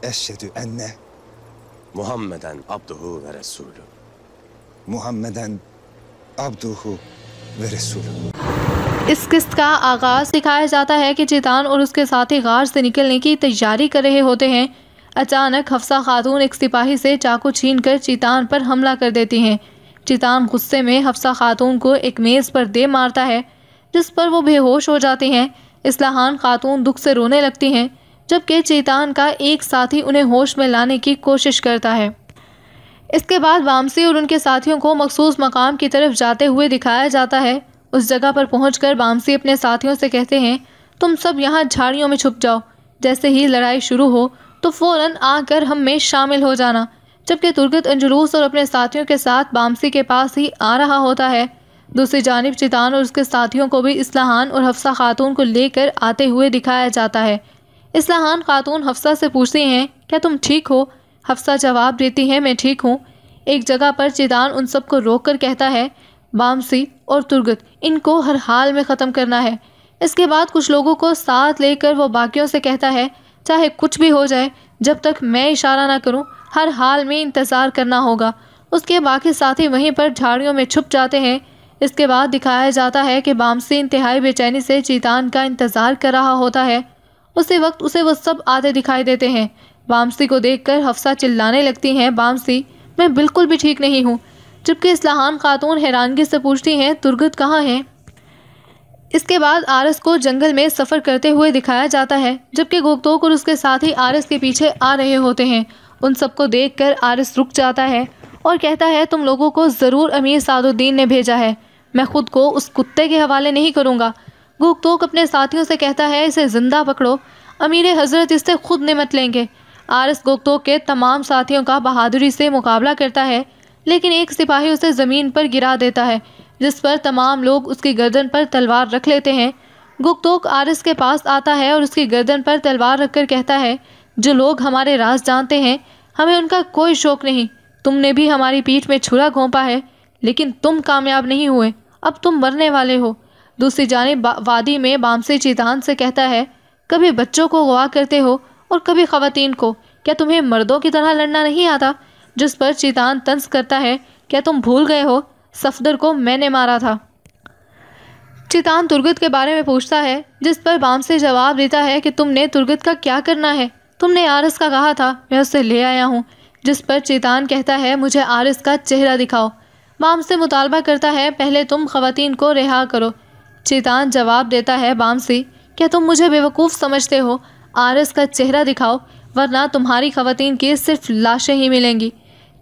Eşhedü enne Muhammeden abduhu ve resulü. Muhammeden abduhu ve resulü। इस किस्त का आगाज दिखाया जाता है कि चीतान और उसके साथी गार से निकलने की तैयारी कर रहे होते हैं। अचानक हफ्सा खातून एक सिपाही से चाकू छीनकर चीतान पर हमला कर देती हैं। चीतान गुस्से में हफ्सा खातून को एक मेज़ पर दे मारता है, जिस पर वो बेहोश हो जाती हैं। इस्लाहान खातून दुख से रोने लगती हैं, जबकि चीतान का एक साथी उन्हें होश में लाने की कोशिश करता है। इसके बाद वामसी और उनके साथियों को मखसूस मकाम की तरफ जाते हुए दिखाया जाता है। उस जगह पर पहुंचकर वामसी अपने साथियों से कहते हैं, तुम सब यहाँ झाड़ियों में छुप जाओ। जैसे ही लड़ाई शुरू हो तो फ़ौरन आकर हम में शामिल हो जाना। जबकि तुर्गत अंजुलूस और अपने साथियों के साथ वामसी के पास ही आ रहा होता है। दूसरी जानिब चीतान और उसके साथियों को भी इस्लाहान और हफ्सा खातून को लेकर आते हुए दिखाया जाता है। इस्लाहान खातून हफ्सा से पूछती हैं, क्या तुम ठीक हो? हफ्सा जवाब देती है, मैं ठीक हूँ। एक जगह पर चीतान उन सबको रोक कर कहता है, वामसी और तुर्गत, इनको हर हाल में ख़त्म करना है। इसके बाद कुछ लोगों को साथ लेकर वो बाकियों से कहता है, चाहे कुछ भी हो जाए, जब तक मैं इशारा ना करूं, हर हाल में इंतज़ार करना होगा। उसके बाकी साथी वहीं पर झाड़ियों में छुप जाते हैं। इसके बाद दिखाया जाता है कि वामसी इंतहाई बेचैनी से चीतान का इंतज़ार कर रहा होता है। उसी वक्त उसे वो सब आते दिखाई देते हैं। वामसी को देखकर हफ्सा चिल्लाने लगती हैं, वामसी, मैं बिल्कुल भी ठीक नहीं हूँ। जबकि इस्लाहान खातून हैरानगी से पूछती हैं, तुर्गत कहाँ है? इसके बाद आरस को जंगल में सफ़र करते हुए दिखाया जाता है, जबकि गोगतोक और उसके साथी आरस के पीछे आ रहे होते हैं। उन सबको देखकर आरस रुक जाता है और कहता है, तुम लोगों को ज़रूर अमीर सादुद्दीन ने भेजा है, मैं खुद को उस कुत्ते के हवाले नहीं करूँगा। गोगतोक अपने साथियों से कहता है, इसे ज़िंदा पकड़ो, अमीर हज़रत इससे खुद निमट लेंगे। आरस गोगतोक के तमाम साथियों का बहादुरी से मुकाबला करता है, लेकिन एक सिपाही उसे ज़मीन पर गिरा देता है, जिस पर तमाम लोग उसकी गर्दन पर तलवार रख लेते हैं। गोगतोक आरस के पास आता है और उसकी गर्दन पर तलवार रखकर कहता है, जो लोग हमारे राज जानते हैं, हमें उनका कोई शौक़ नहीं। तुमने भी हमारी पीठ में छुरा घोंपा है, लेकिन तुम कामयाब नहीं हुए, अब तुम मरने वाले हो। दूसरी जानिब वादी में वामसी चीतान से कहता है, कभी बच्चों को अगवा करते हो और कभी ख़वातीन को, क्या तुम्हें मर्दों की तरह लड़ना नहीं आता? जिस पर चीतान तंज करता है, क्या तुम भूल गए हो, सफदर को मैंने मारा था। चीतान तुर्गत के बारे में पूछता है, जिस पर वामसी जवाब देता है कि तुमने तुर्गत का क्या करना है? तुमने आरस का कहा था, मैं उससे ले आया हूँ। जिस पर चीतान कहता है, मुझे आरस का चेहरा दिखाओ। वामसी मुतालबा करता है, पहले तुम ख़वातीन को रिहा करो। चीतान जवाब देता है, वामसी, क्या तुम मुझे बेवकूफ़ समझते हो? आरस का चेहरा दिखाओ, वरना तुम्हारी ख़वातीन की सिर्फ लाशें ही मिलेंगी।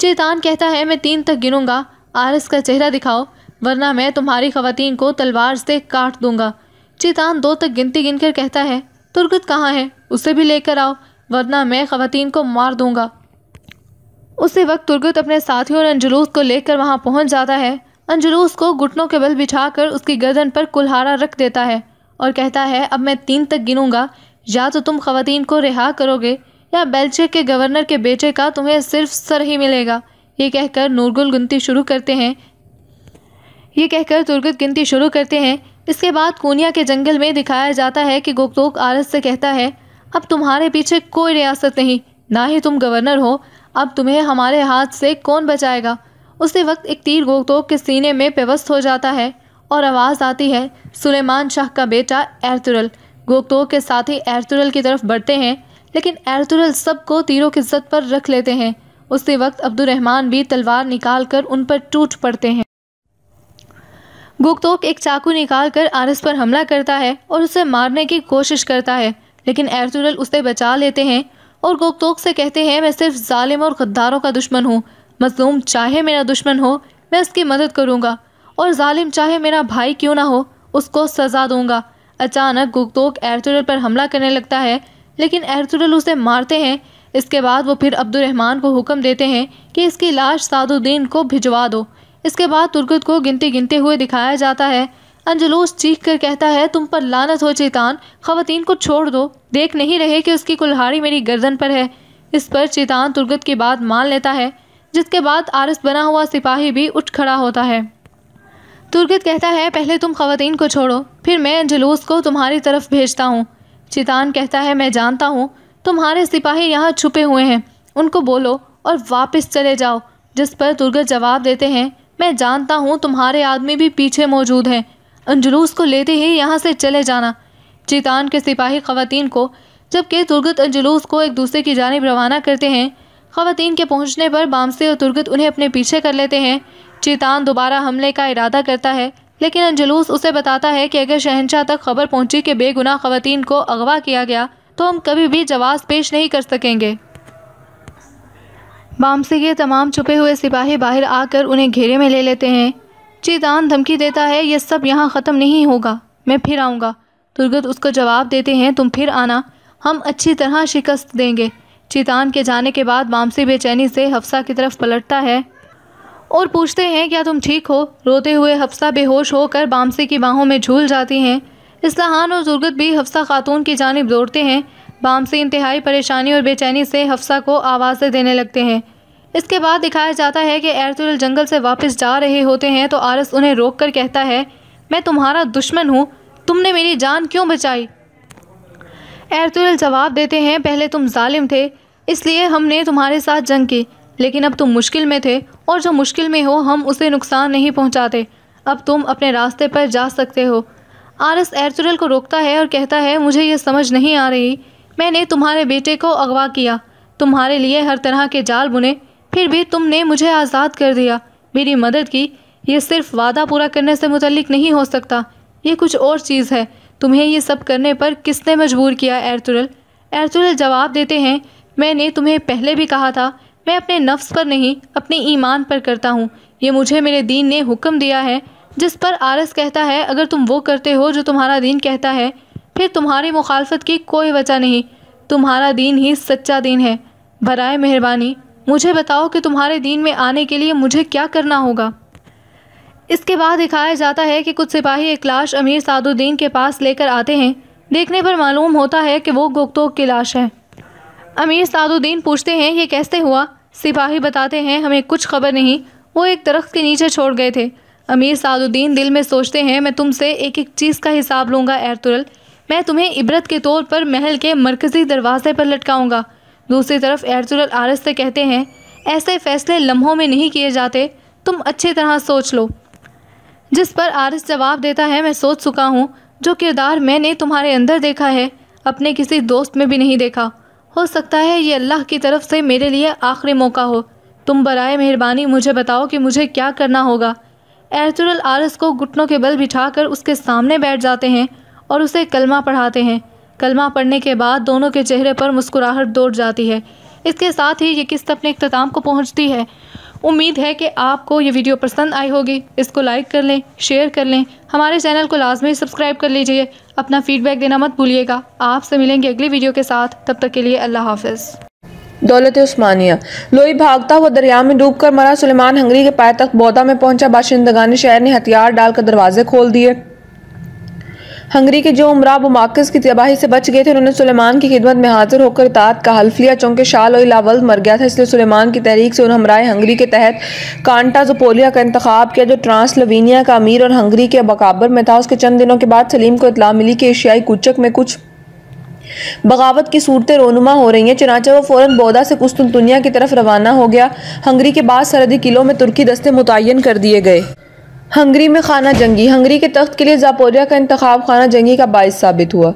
चीतान कहता है, मैं 3 तक गिनूंगा, आरस का चेहरा दिखाओ, वरना मैं तुम्हारी ख़वातीन को तलवार से काट दूंगा। चीतान 2 तक गिनती गिनकर कहता है, तुर्गत कहाँ है? उसे भी लेकर आओ, वरना मैं ख़वातीन को मार दूंगा। उसी वक्त तुर्गत अपने साथियों और अंजुलूस को लेकर वहाँ पहुँच जाता है। अंजुलूस को घुटनों के बल बिछाकर उसकी गर्दन पर कुल्हाड़ा रख देता है और कहता है, अब मैं 3 तक गिनूंगा, या तो तुम ख़वातीन को रिहा करोगे या बेल्चे के गवर्नर के बेटे का तुम्हें सिर्फ सर ही मिलेगा। ये कहकर नूरगुल गिनती शुरू करते हैं। ये कहकर तुर्गत गिनती शुरू करते हैं। इसके बाद कोनिया के जंगल में दिखाया जाता है कि गोगतोक आरस से कहता है, अब तुम्हारे पीछे कोई रियासत नहीं, ना ही तुम गवर्नर हो, अब तुम्हें हमारे हाथ से कौन बचाएगा। उसी वक्त एक तीर गोगतोक के सीने में पेवस्त हो जाता है और आवाज़ आती है, सुलेमान शाह का बेटा एर्तुगरुल। गोगतोक के साथी एर्तुगरुल की तरफ बढ़ते हैं, लेकिन एर्तुगरुल सबको तीरों की ज़द पर रख लेते हैं उसी वक्त अब्दुर्रहमान भी तलवार निकालकर उन पर टूट पड़ते हैं। गुक्तोक एक चाकू निकालकर आरिस पर हमला करता है और उसे मारने की कोशिश करता है, लेकिन एर्तुगरुल उसे बचा लेते हैं और गुक्तोक से कहते हैं, मैं सिर्फ जालिम और गद्दारों का दुश्मन हूँ। मजलूम चाहे मेरा दुश्मन हो, मैं उसकी मदद करूँगा, और जालिम चाहे मेरा भाई क्यों ना हो, उसको सज़ा दूँगा। अचानक गुक्तोक एर्तुगरुल पर हमला करने लगता है, लेकिन एर्तुगरुल उसे मारते हैं। इसके बाद वो फिर अब्दुर्रहमान को हुक्म देते हैं कि इसकी लाश सादुद्दीन को भिजवा दो। इसके बाद तुर्गत को गिनते हुए दिखाया जाता है। अंजलूस चीख कर कहता है, तुम पर लानत हो चीतान, ख़वातीन को छोड़ दो, देख नहीं रहे कि उसकी कुल्हाड़ी मेरी गर्दन पर है। इस पर चीतान तुर्गत की बात मान लेता है, जिसके बाद आरिस बना हुआ सिपाही भी उठ खड़ा होता है। तुर्गत कहता है, पहले तुम ख़वातीन को छोड़ो, फिर मैं अंजलूस को तुम्हारी तरफ भेजता हूँ। चीतान कहता है, मैं जानता हूँ तुम्हारे सिपाही यहाँ छुपे हुए हैं, उनको बोलो और वापस चले जाओ। जिस पर तुर्गत जवाब देते हैं, मैं जानता हूँ तुम्हारे आदमी भी पीछे मौजूद हैं, अंजलूस को लेते ही यहाँ से चले जाना। चीतान के सिपाही ख़वातीन को, जबकि तुर्गत अंजलूस को एक दूसरे की जानिब रवाना करते हैं। ख़वातीन के पहुँचने पर बामसे और तुर्गत उन्हें अपने पीछे कर लेते हैं। चीतान दोबारा हमले का इरादा करता है, लेकिन अंजलूस उसे बताता है कि अगर शहंशाह तक खबर पहुँची कि बेगुनाह ख़वातीन को अगवा किया गया तो हम कभी भी जवाब पेश नहीं कर सकेंगे। बामसे के तमाम छुपे हुए सिपाही बाहर आकर उन्हें घेरे में ले लेते हैं। चीतान धमकी देता है, ये सब यहाँ ख़त्म नहीं होगा, मैं फिर आऊँगा। तुर्गत उसको जवाब देते हैं, तुम फिर आना, हम अच्छी तरह शिकस्त देंगे। चीतान के जाने के बाद बामसे बेचैनी से हफ्सा की तरफ पलटता है और पूछते हैं, क्या तुम ठीक हो? रोते हुए हफ्सा बेहोश होकर बामसे की बाहों में झूल जाती हैं। इस्लाहान और तुर्गत भी हफ्सा खातून की जानिब दौड़ते हैं। बामसे इंतहाई परेशानी और बेचैनी से हफ्सा को आवाज़ें देने लगते हैं। इसके बाद दिखाया जाता है कि एर्तुगरुल जंगल से वापस जा रहे होते हैं तो आरिस उन्हें रोक कर कहता है, मैं तुम्हारा दुश्मन हूँ, तुमने मेरी जान क्यों बचाई? एर्तुगरुल जवाब देते हैं, पहले तुम जालिम थे, इसलिए हमने तुम्हारे साथ जंग की, लेकिन अब तुम मुश्किल में थे और जो मुश्किल में हो हम उसे नुकसान नहीं पहुँचाते। अब तुम अपने रास्ते पर जा सकते हो। आरिस एर्तुगरुल को रोकता है और कहता है, मुझे ये समझ नहीं आ रही, मैंने तुम्हारे बेटे को अगवा किया, तुम्हारे लिए हर तरह के जाल बुने, फिर भी तुमने मुझे आज़ाद कर दिया, मेरी मदद की। ये सिर्फ वादा पूरा करने से मुतल्लिक नहीं हो सकता, ये कुछ और चीज़ है। तुम्हें ये सब करने पर किसने मजबूर किया एर्तुगरुल? एर्तुगरुल जवाब देते हैं, मैंने तुम्हें पहले भी कहा था, मैं अपने नफ्स पर नहीं अपने ईमान पर करता हूँ, ये मुझे मेरे दीन ने हुक्म दिया है। जिस पर आरिस कहता है, अगर तुम वो करते हो जो तुम्हारा दीन कहता है, फिर तुम्हारी मुखालफत की कोई वजह नहीं, तुम्हारा दीन ही सच्चा दीन है। बराए मेहरबानी मुझे बताओ कि तुम्हारे दीन में आने के लिए मुझे क्या करना होगा। इसके बाद दिखाया जाता है कि कुछ सिपाही एक लाश अमीर सादुद्दीन के पास लेकर आते हैं। देखने पर मालूम होता है कि वो गुक्तोक की लाश है। अमीर सादुद्दीन पूछते हैं, ये कैसे हुआ? सिपाही बताते हैं, हमें कुछ खबर नहीं, वो एक दरख्त के नीचे छोड़ गए थे। अमीर सादुद्दीन दिल में सोचते हैं, मैं तुमसे एक एक चीज़ का हिसाब लूँगा एर्तुगरुल, मैं तुम्हें इबरत के तौर पर महल के मरकज़ी दरवाजे पर लटकाऊँगा। दूसरी तरफ एर्तुगरुल आरिस से कहते हैं, ऐसे फैसले लम्हों में नहीं किए जाते, तुम अच्छी तरह सोच लो। जिस पर आरिस जवाब देता है, मैं सोच चुका हूँ, जो किरदार मैंने तुम्हारे अंदर देखा है अपने किसी दोस्त में भी नहीं देखा। हो सकता है ये अल्लाह की तरफ से मेरे लिए आखिरी मौका हो, तुम बराए मेहरबानी मुझे बताओ कि मुझे क्या करना होगा। एर्तुगरुल आरिस को घुटनों के बल बिठाकर उसके सामने बैठ जाते हैं और उसे कलमा पढ़ाते हैं। कलमा पढ़ने के बाद दोनों के चेहरे पर मुस्कुराहट दौड़ जाती है। इसके साथ ही ये किस्त अपने इख्तिताम को पहुंचती है। उम्मीद है कि आपको ये वीडियो पसंद आई होगी। इसको लाइक कर लें, शेयर कर लें, हमारे चैनल को लाजमी सब्सक्राइब कर लीजिए। अपना फीडबैक देना मत भूलिएगा। आपसे मिलेंगे अगली वीडियो के साथ, तब तक के लिए अल्लाह हाफ़िज़। दौलत उस्मानिया। लोई भागता हुआ दरिया में डूबकर मरा सुलेमान हंगरी के पायतख्त बौदा में पहुंचा। बाशिंदगान शहर ने हथियार डालकर दरवाजे खोल दिए। हंगरी के जो उमरा बुमाकिस की तबाही से बच गए थे, उन्होंने सुलेमान की खिदमत में हाजिर होकर इताअत का हल्फ लिया। चूंकि शाल और लावल्द मर गया था, इसलिए सुलेमान की तहरीक से उन्होंने हमराए हंगरी के तहत कांटा जोपोलिया का इंतखाब किया, जो ट्रांसल्वेनिया का अमीर और हंगरी के बकाबर में था। उसके चंद दिनों के बाद सलीम को इत्तला मिली कि एशियाई कूचक में कुछ बगावत की सूरतें रोनुमा हो रही हैं। चुनांचे वो फ़ौरन बौदा से कुस्तुनतुनिया की तरफ रवाना हो गया। हंगरी के बाद सरहदी किलों में तुर्की दस्ते मुतय्यन कर दिए गए। हंगरी में खाना जंगी। हंगरी के तख्त के लिए ज़ापोरिया का इंतखाब खाना जंगी का बाइस साबित हुआ।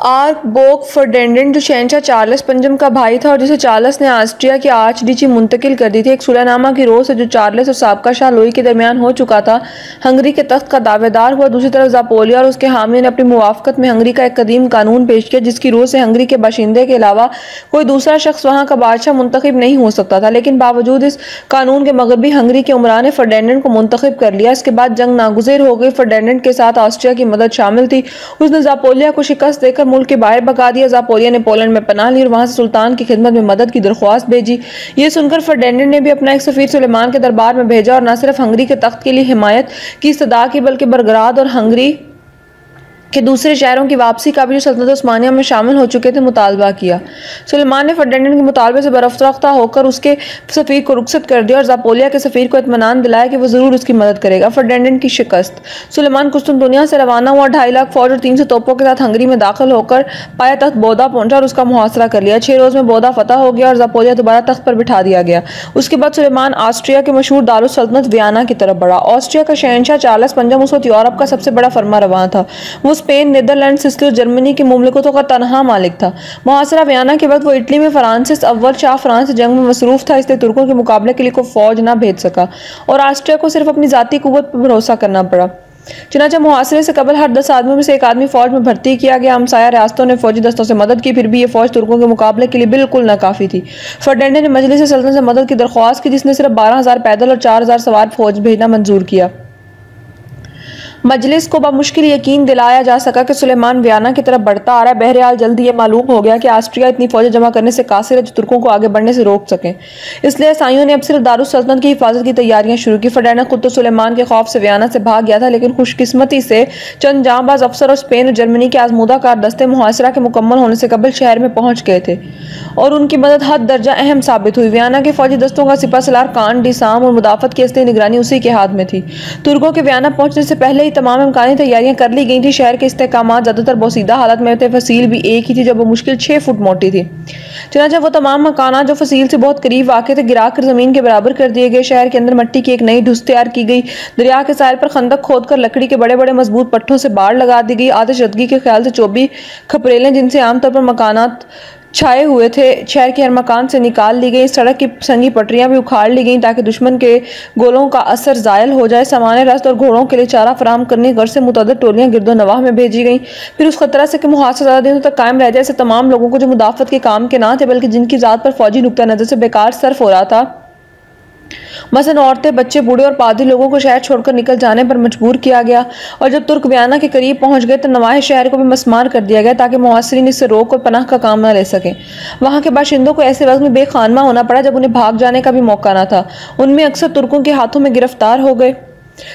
आर्कबोग फर्डिनेंड जो शहंशाह चार्ल्स पंजम का भाई था और जिसे चार्ल्स ने ऑस्ट्रिया की आर्चडीची मुंतकिल कर दी थी, एक सुलहनामा की रोज से जो चार्ल्स और साबका शाह लुई के दरमियान हो चुका था, हंगरी के तख्त का दावेदार हुआ। दूसरी तरफ ज़ापोलिया और उसके हामी ने अपनी मुवाफकत में हंगरी का एक कदीम कानून पेश किया जिसकी रोज से हंगरी के बाशिंदे के अलावा कोई दूसरा शख्स वहाँ का बादशाह मुंतखब नहीं हो सकता था। लेकिन बावजूद इस कानून के मगरबी हंगरी के उमरान ने फर्डिनेंड को मुंतखब कर लिया। इसके बाद जंग नागुज़ेर हो गई। फर्डिनेंड के साथ ऑस्ट्रिया की मदद शामिल थी। उसने ज़ापोलिया को शिकस्त देकर मुल्क के बाहर भगा दिया। ज़ापोलिया ने पोलैंड में पनाह ली और वहां से सुल्तान की खिदमत में मदद की दरख्वास्त भेजी। ये सुनकर फर्डिनेंड ने भी अपना एक सफीर सुलेमान के दरबार में भेजा और न सिर्फ हंगरी के तख्त के लिए हिमायत की इस्तदा की बल्कि बलग्राद और हंगरी के दूसरे शहरों की वापसी का भी जो सल्तनत उस्मानिया में शामिल हो चुके थे मुतालबा किया। सुलेमान ने फर्डिनेंड के मुतालबे से बरफ्ता होकर उसके सफ़ीर को रुखसत कर दिया और ज़ापोलिया के सफ़ीर को इत्मीनान दिलाया कि वो ज़रूर उसकी मदद करेगा। फर्डिनेंड की शिकस्त। सुलेमान कुस्तुनतुनिया से रवाना हुआ 2.5 लाख फौज और 300 तोपों के साथ हंगरी में दाखिल होकर पाया तख्त बोदा पहुंचा और उसका मुहासरा कर लिया। 6 रोज़ में बोदा फतह हो गया और ज़ापोलिया दोबारा तख्त पर बिठा दिया गया। उसके बाद सुलेमान ऑस्ट्रिया के मशहूर दारुस सल्तनत वियना की तरफ बढ़ा। ऑस्ट्रिया का शहंशाह चार्ल्स पंजम उस वक्त यूरोप का सबसे बड़ा फरमा रवां था। वो स्पेन, नीदरलैंड, सिसिली और जर्मनी की मुमलिकतों का तनहा मालिक था। मुहासरा वियना के वक्त वो इटली में फ्रांसिस अव्वल शाह फ्रांस से जंग में मसरूफ था, इसलिए तुर्कों के मुकाबले के लिए कोई फौज ना भेज सका और ऑस्ट्रिया को सिर्फ अपनी जाती कुव्वत पर भरोसा करना पड़ा। चुनांचे मुहासरे से कबल हर 10 आदमियों में से एक आदमी फौज में भर्ती किया गया। हमसाया रियासतों ने फौजी दस्तों से मदद की, फिर भी ये फौज तुर्कों के मुकाबले के लिए बिल्कुल नाकाफी थी। फर्डिनेंड ने मजलिस सल्तनत से मदद की दरख्वास्त की जिसने सिर्फ 12,000 पैदल और 4,000 सवार फौज भेजना मंजूर किया। मजलिस को बामुश्किल यकीन दिलाया जा सका कि सुलेमान वियना की तरफ बढ़ता आ रहा है। बहरहाल जल्दी ये मालूम हो गया कि ऑस्ट्रिया इतनी फौजें जमा करने से कासिर है जो तुर्कों को आगे बढ़ने से रोक सकें। इसलिए ईसाइयों ने अब सिर्फ दारुस सल्तनत की हिफाजत की तैयारियां शुरू की। फर्डिनेंड खुद तो सुलेमान के खौफ से वियना से भाग गया था, लेकिन खुशकिस्मती से चंद जांबाज अफसर और स्पेन और जर्मनी के आजमूदा कार दस्ते मुहासरा के मुकम्मल होने से कबल शहर में पहुंच गए थे और उनकी मदद हद दर्जा अहम साबित हुई। वियना के फौजी दस्तों का सिपहसालार कान डिसाम और मुदाफत की असली निगरानी उसी के हाथ में थी। तुर्कों के वियना पहुंचने से पहले ही तमाम इम्कानी तैयारियां कर ली गई थी। शहर के इस्तेहकामात ज्यादातर बोसीदा हालत में थे। फसील भी एक ही थी जो मुश्किल 6 फुट मोटी थी। चुनांचे वो तमाम मकानात जो फसील से बहुत करीब वाक़ थे गिरा कर जमीन के बराबर कर दिए गए। शहर के अंदर मिट्टी की एक नई ढुस तैयार की गई। दरिया के साहिल पर खंदक खोदकर लकड़ी के बड़े बड़े मजबूत पट्टों से बाड़ लगा दी गई। आतिशदगी के ख्याल से चौबी खपरेलें जिनसे आमतौर पर मकानात छाए हुए थे शहर के हर मकान से निकाल ली गई। सड़क की संगी पटरियां भी उखाड़ ली गई ताकि दुश्मन के गोलों का असर जायल हो जाए। सामान्य रस्त और घोड़ों के लिए चारा फराम करने घर से मुतअद्दिद टोलियां गिरदो नवाह में भेजी गई। फिर उस खतरा से कि मुहासरा ज़्यादा दिनों तक कायम रह जाए ऐसे तमाम लोगों को जो मुदाफत के काम के ना थे बल्कि जिनकी ज़ात पर फौजी नुक्ता नज़र से बेकार सर्फ हो रहा था, मसलन औरतें, बच्चे, बूढ़े और पादरी लोगों को शहर छोड़कर निकल जाने पर मजबूर किया गया। और जब तुर्क वियना के करीब पहुंच गए तो नवाहे शहर को भी मस्मार कर दिया गया ताकि मुहासिरीन इससे रोक और पनाह का काम न ले सकें। वहां के बाशिंदों को ऐसे वक्त में बेखानमा होना पड़ा जब उन्हें भाग जाने का भी मौका न था। उनमें अक्सर तुर्कों के हाथों में गिरफ्तार हो गए।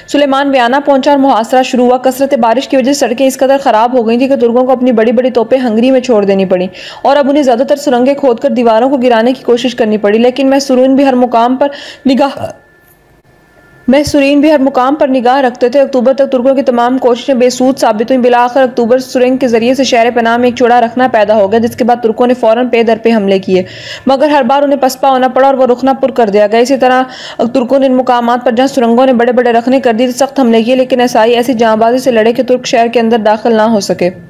सुलेमान वियना पहुंचा और मुहासरा शुरू हुआ। कसरत बारिश की वजह से सड़कें इस कदर खराब हो गई थी कि तुर्कों को अपनी बड़ी बड़ी तोपें हंगरी में छोड़ देनी पड़ी और अब उन्हें ज्यादातर सुरंगें खोदकर दीवारों को गिराने की कोशिश करनी पड़ी। लेकिन महसूरीन भी हर मुकाम पर निगाह रखते थे। अक्टूबर तक तुर्कों की तमाम कोशिशें बेसूद साबित हुई। बिलाखिर अक्टूबर सुरंग के जरिए से शहर पनाह में एक चौड़ा रखना पैदा हो गया जिसके बाद तुर्कों ने फौरन पे दर पे हमले किए, मगर हर बार उन्हें पसपा होना पड़ा और वो रुखना पुर कर दिया गया। इसी तरह तुर्कों ने इन मुकामात पर जहाँ सुरंगों ने बड़े बड़े रखने कर दिए सख्त हमले किए, लेकिन ईसाई ऐसी जांबाजी से लड़े कि तुर्क शहर के अंदर दाखिल ना हो सके।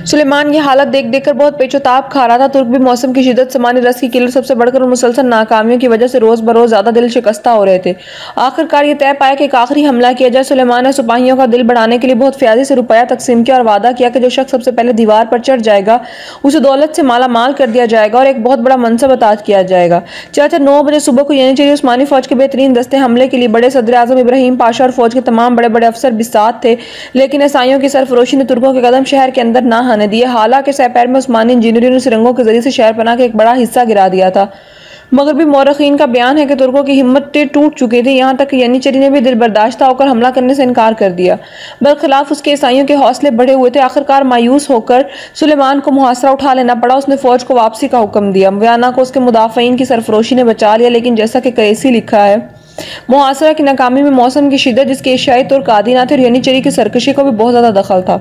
सुलेमान ये हालत देख देखकर बहुत पेचोताप खा रहा था। तुर्क भी मौसम की शिद्दत, सामान्य रस की किल्लत, सबसे बढ़कर मुसलसल नाकामियों की वजह से रोज बरोज ज्यादा दिल शिकस्ता हो रहे थे। आखिरकार ये तय पाया कि एक आखिरी हमला किया जाए। सुलेमान ने सिपाहियों का दिल बढ़ाने के लिए बहुत फ्याजी से रुपया तकसीम किया और वादा किया कि जो शख्स सबसे पहले दीवार पर चढ़ जाएगा उसे दौलत से माला माल कर दिया जाएगा और एक बहुत बड़ा मनसब अताज किया जाएगा। 9 बजे सुबह को यानी चाहिए उस्मानी फौज के बेहतरीन दस्ते हमले के लिए बड़े सदर आजम इब्राहिम पाशा और फौज के तमाम बड़े बड़े अफसर भी साथ थे, लेकिन ईसाइयों की सरफरोशी ने तुर्कों के कदम शहर के अंदर ना आने दिए। हालांकि सैपैर में उस्मानी इंजीनियरों ने सुरंगों के जरिए से शहर पनाह का एक बड़ा हिस्सा गिरा दिया था, मगर भी मौरखीन का बयान है कि तुर्कों की हिम्मतें टूट चुकी थी। यहाँ तक कि यानीचरी ने भी दिल बर्दाश्त होकर हमला करने से इनकार कर दिया। बरखिलाफ उसके ईसाइयों के हौसले बढ़े हुए थे। आखिरकार मायूस होकर सुलेमान को मुहासरा उठा लेना पड़ा। उसने फौज को वापसी का हुक्म दिया। वियना को उसके मुदाफिन की सरफरोशी ने बचा लिया, लेकिन जैसा कि कैसी लिखा है, मुहासरा की नाकामी में मौसम की शिद्दत जिसके एशियाई तुर्क आदी ना थे और यानीचरी की सरकशी को भी बहुत ज्यादा दखल था।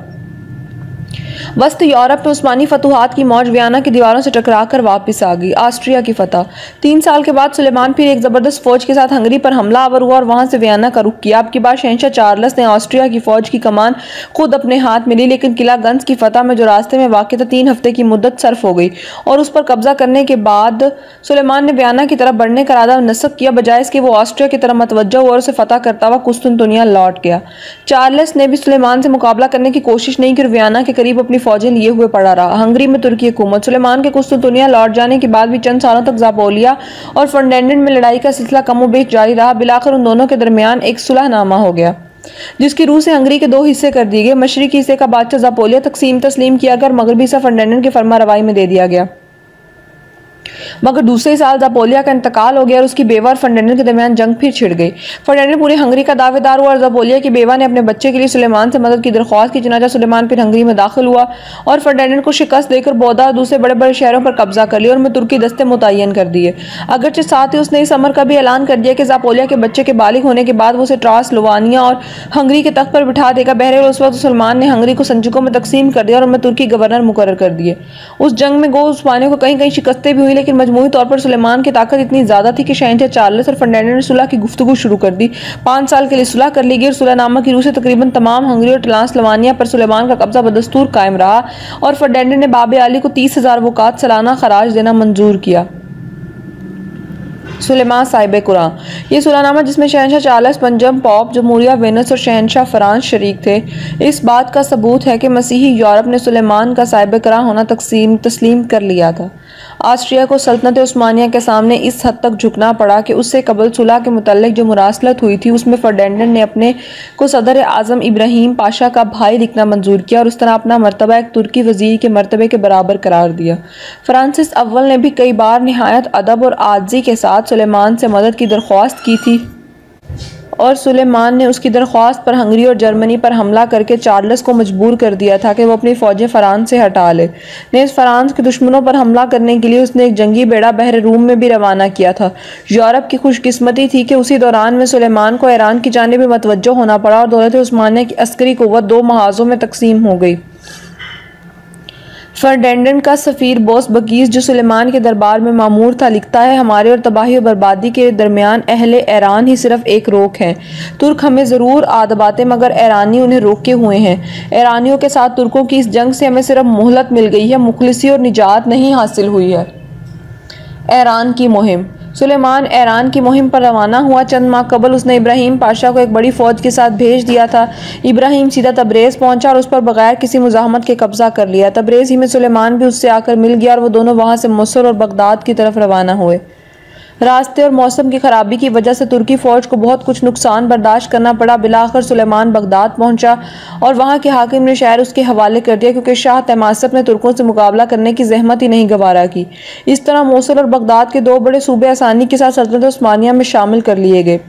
वस्त यूरोप में उस्मानी फतूहात की मौज वियना की दीवारों से टकराकर वापस आ गई। ऑस्ट्रिया की फतह। 3 साल के बाद सुलेमान फिर एक जबरदस्त फौज के साथ हंगरी पर हमला आवर हुआ और वहां से वियना का रुख किया। अब की बार शहंशाह चार्ल्स ने ऑस्ट्रिया की फौज की कमान खुद अपने हाथ में ली, लेकिन किला गंज की फतह में जो रास्ते में वाक़ था 3 हफ्ते की मुद्दत सर्फ हो गई और उस पर कब्जा करने के बाद सुलेमान ने वियना की तरफ बढ़ने का इरादा नस्ब किया, बजाय इसके वो ऑस्ट्रिया की तरफ मतवज्जो हुआ और उसे फतह करता हुआ कुस्तुनतुनिया लौट गया। चार्ल्स ने भी सुलेमान से मुकाबला करने की कोशिश नहीं की और वियना के करीब अपनी फौजें लिए हुए पड़ा रहा। हंगरी में तुर्की हुकूमत। सुलेमान के कुस्तुनतुनिया लौट जाने के बाद भी चंद सालों तक ज़ापोलिया और फर्डिनेंड में लड़ाई का सिलसिला कमोबेश जारी रहा। बिलाखिर उन दोनों के दरमियान एक सुलहनामा हो गया जिसकी रूह से हंगरी के 2 हिस्से कर दिए गए। मशरिकी हिस्से का बादशाह ज़ापोलिया तस्लीम किया गया और मगरबी हिस्सा फर्डिनेंड के फरमारवाई में दे दिया गया, मगर दूसरे साल ज़ापोलिया का इंतकाल हो गया और उसकी बेवा और फर्डिनेंड के दरमियान जंग फिर छिड़ गई। फर्डिनेंड पूरी हंगरी का दावेदार हुआ और ज़ापोलिया की बेवा ने अपने बच्चे के लिए सुलेमान से मदद की दरख्वास्त की। चुनांचे सुलेमान फिर हंगरी में दाखिल हुआ और फर्डिनेंड को शिकस्त देकर बौदा और दूसरे बड़े बड़े शहरों पर कब्जा कर लिया और में तुर्की दस्ते मुतय्यन कर दिए। अगरचे साथ ही उसने इस अमर का भी ऐलान कर दिया कि ज़ापोलिया के बच्चे के बालिग होने के बाद वो उसे ट्रांसल्वानिया और हंगरी के तख्त पर बिठा देगा। बहरहाल उस वक्त सुलेमान ने हंगरी को संजुकों में तकसीम कर दिया और उनमें तुर्की गवर्नर मुकर्रर कर दिए। उस जंग में गो उस्मानियों को कहीं कहीं शिकस्तें भी हुई, लेकिन मजमूई तौर पर सुलेमान की ताकत इतनी ज्यादा थी कि शहंशाह चार्ल्स और फर्डिनेंड ने सुलह की गुफ्तगू शुरू कर दी। 5 साल के लिए सुलह कर ली गई और सुलहनामा की रूह से तकरीबन तमाम हंगरी और ट्रांसल्वानिया पर सुलेमान का कब्जा बदस्तूर कायम रहा और फर्डिनेंड ने बाब अली को 30,000 वकात सालाना खराज देना मंजूर किया। सुलेमान साहिब कुरान। ये सुलहनामा जिसमें शहंशाह चार्ल्स पंजम, पॉप जमहूरिया वेनिस और शहंशाह फ्रांस शरीक थे, इस बात का सबूत है कि मसीही यूरोप ने सुलेमान का साहिब कुरान होना तस्लीम कर लिया था। ऑस्ट्रिया को सल्तनत उस्मानिया के सामने इस हद तक झुकना पड़ा कि उससे कबल सुलह के मुतल्लिक जो मुरासलत हुई थी उसमें फर्डिनेंड ने अपने को सदर आज़म इब्राहिम पाशा का भाई लिखना मंजूर किया और उस तरह अपना मर्तबा एक तुर्की वजीर के मर्तबे के बराबर करार दिया। फ्रांसिस अव्वल ने भी कई बार निहायत अदब और आज़ी के साथ सुलेमान से मदद की दरख्वास्त की थी और सुलेमान ने उसकी दरख्वास्त पर हंगरी और जर्मनी पर हमला करके चार्ल्स को मजबूर कर दिया था कि वो अपनी फौजें फ्रांस से हटा ले। नेज़ फ्रांस के दुश्मनों पर हमला करने के लिए उसने एक जंगी बेड़ा बहर रूम में भी रवाना किया था। यूरोप की खुशकिस्मती थी कि उसी दौरान में सुलेमान को ईरान की जानिब मतवज्जो होना पड़ा और दौलत उस्मानिया की अस्करी कुव्वत 2 महाजों में तकसीम हो गई। फर्डिनेंड का सफ़ीर बोस बकीस जो सुलेमान के दरबार में मामूर था लिखता है, हमारे और तबाही और बर्बादी के दरमियान अहले ईरान ही सिर्फ एक रोक है। तुर्क हमें ज़रूर आदबाते मगर ईरानी उन्हें रोके हुए हैं। ईरानियों के साथ तुर्कों की इस जंग से हमें सिर्फ मोहलत मिल गई है, मुखलिसी और निजात नहीं हासिल हुई है। ईरान की मुहिम। सुलेमान ईरान की मुहिम पर रवाना हुआ। चंद माह कबल उसने इब्राहिम पाशा को एक बड़ी फौज के साथ भेज दिया था। इब्राहिम सीधा तब्रेज़ पहुंचा और उस पर बगैर किसी मुज़ाहमत के कब्जा कर लिया। तब्रेज़ ही में सुलेमान भी उससे आकर मिल गया और वो दोनों वहां से मोसुल और बगदाद की तरफ रवाना हुए। रास्ते और मौसम की खराबी की वजह से तुर्की फौज को बहुत कुछ नुकसान बर्दाश्त करना पड़ा। बिलाखिर सुलेमान बगदाद पहुंचा और वहां के हाकिम ने शहर उसके हवाले कर दिया क्योंकि शाह तहमासप ने तुर्कों से मुकाबला करने की जहमत ही नहीं गवारा की। इस तरह मोसुल और बगदाद के 2 बड़े सूबे आसानी के साथ सल्तनत उस्मानिया में शामिल कर लिए गए।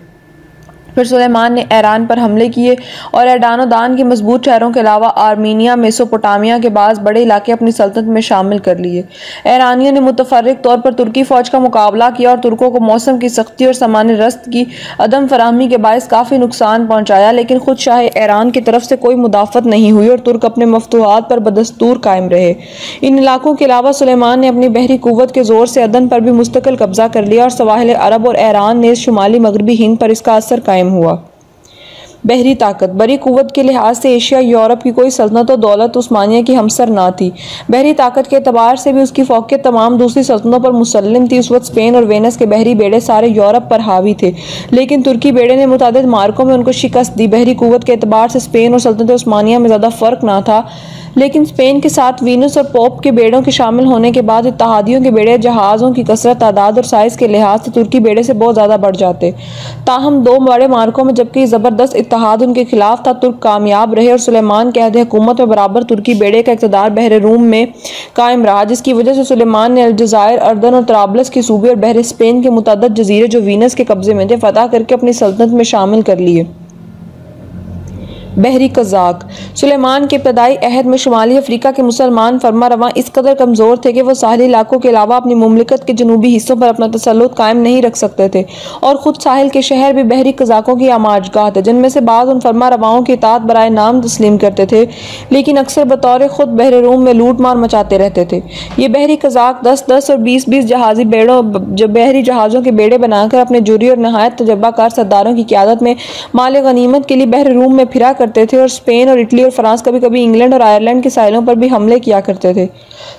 फिर सुलेमान ने ईरान पर हमले किए और एडानोदान के मजबूत शहरों के अलावा आर्मीनिया, मेसोपोटामिया के बाज़ बड़े इलाके अपनी सल्तनत में शामिल कर लिए। ईरानियों ने मुतफर्रिक तौर पर तुर्की फ़ौज का मुकाबला किया और तुर्कों को मौसम की सख्ती और सामान रस्त की अदम फराहमी के बायस काफ़ी नुकसान पहुँचाया, लेकिन खुद शाह ईरान की तरफ से कोई मुदाफ़त नहीं हुई और तुर्क अपने मफतूहात पर बदस्तूर कायम रहे। इन इलाकों के अलावा सुलेमान ने अपनी बहरी कुव्वत के ज़ोर से अदन पर भी मुस्तकिल कब्जा कर लिया और सवाहिल अरब और ईरान ने शुमाली मगरबी हिंद पर इसका असर कायम हुआ। बहरी ताकत। बड़ी कुव्वत के लिहाज से एशिया यूरोप की कोई सल्तनत और दौलत उस्मानिया की हमसर ना थी। बहरी ताकत के एतबार से भी उसकी फौकियत तमाम दूसरी सल्तनतों पर मुसल्लिम थी। उस वक्त स्पेन और वेनिस के बहरी बेड़े सारे यूरोप पर हावी थे, लेकिन तुर्की बेड़े ने मुतादिद मार्कों में उनको शिकस्त दी। बहरी कुव्वत के एतबार से स्पेन और सल्तनत उस्मानिया में ज़्यादा फ़र्क ना था, लेकिन स्पेन के साथ वीनस और पोप के बेड़ों के शामिल होने के बाद इत्तहादियों के बेड़े जहाज़ों की कसरत, तादाद और साइज़ के लिहाज से तुर्की बेड़े से बहुत ज़्यादा बढ़ जाते। ताहम 2 बड़े मार्कों में जबकि ज़बरदस्त इत्तहाद उनके खिलाफ था, तुर्क कामयाब रहे और सुलेमान के अहद हुकूमत में बराबर तुर्की बेड़े का इक़्तिदार बहर रूम में कायम रहा, जिसकी वजह से सुलेमान ने अलजायर, अर्दन और तराबलस की सूबे और बहर स्पेन के मुतअद्दिद जजीरे जो वीनस के कब्जे में थे फतह करके अपनी सल्तनत में शामिल कर लिए। बहरी कज़ाक। सुलेमान के इब्तदाई अहद में शुमाली अफ्रीका के मुसलमान फरमारवां इस कदर कमज़ोर थे कि वो साहिली इलाकों के अलावा अपनी मुमलिकत के जनूबी हिस्सों पर अपना तसल्लुत कायम नहीं रख सकते थे और ख़ुद साहिल के शहर भी बहरी कज़ाकों की आमाजगाह थे, जिनमें से बाज़ उन फरमारवाओं की इताअत बराए नाम तस्लीम करते थे, लेकिन अक्सर बतौर ख़ुद बहर रूम में लूट मार मचाते रहते थे। ये बहरी कज़ाक 10-10 और 20-20 जहाजी बहरी जहाज़ों के बेड़े बनाकर अपने जुरी और नहायत तजर्बाकार सरदारों की क़यादत में माल गनीमत के लिए बहर रूम में फिरा करते थे और स्पेन और इटली और फ्रांस, कभी कभी इंग्लैंड और आयरलैंड के साहिलों पर भी हमले किया करते थे।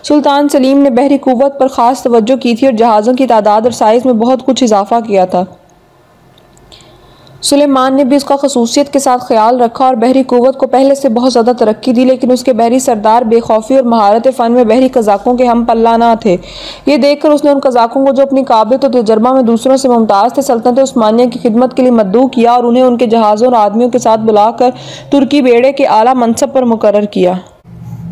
सुल्तान सलीम ने बहरी कुव्वत पर ख़ास तवज्जो की थी और जहाज़ों की तादाद और साइज़ में बहुत कुछ इजाफा किया था। सुलेमान ने भी उसका खसूसियत के साथ ख्याल रखा और बहरी कुव्वत को पहले से बहुत ज़्यादा तरक्की दी, लेकिन उसके बहरी सरदार बेखौफी और महारत फ़न में बहरी कज़ाकों के हम पल्ला ना थे। ये देखकर उसने उन कज़ाकों को जो अपनी काबिलियत और तजर्बा में दूसरों से मुमताज़ थे, सल्तनत उस्मानिया की खिदमत के लिए मद्दू किया और उन्हें उनके जहाज़ों और आदमियों के साथ बुलाकर तुर्की बेड़े के आला मनसब पर मुकर्रर किया।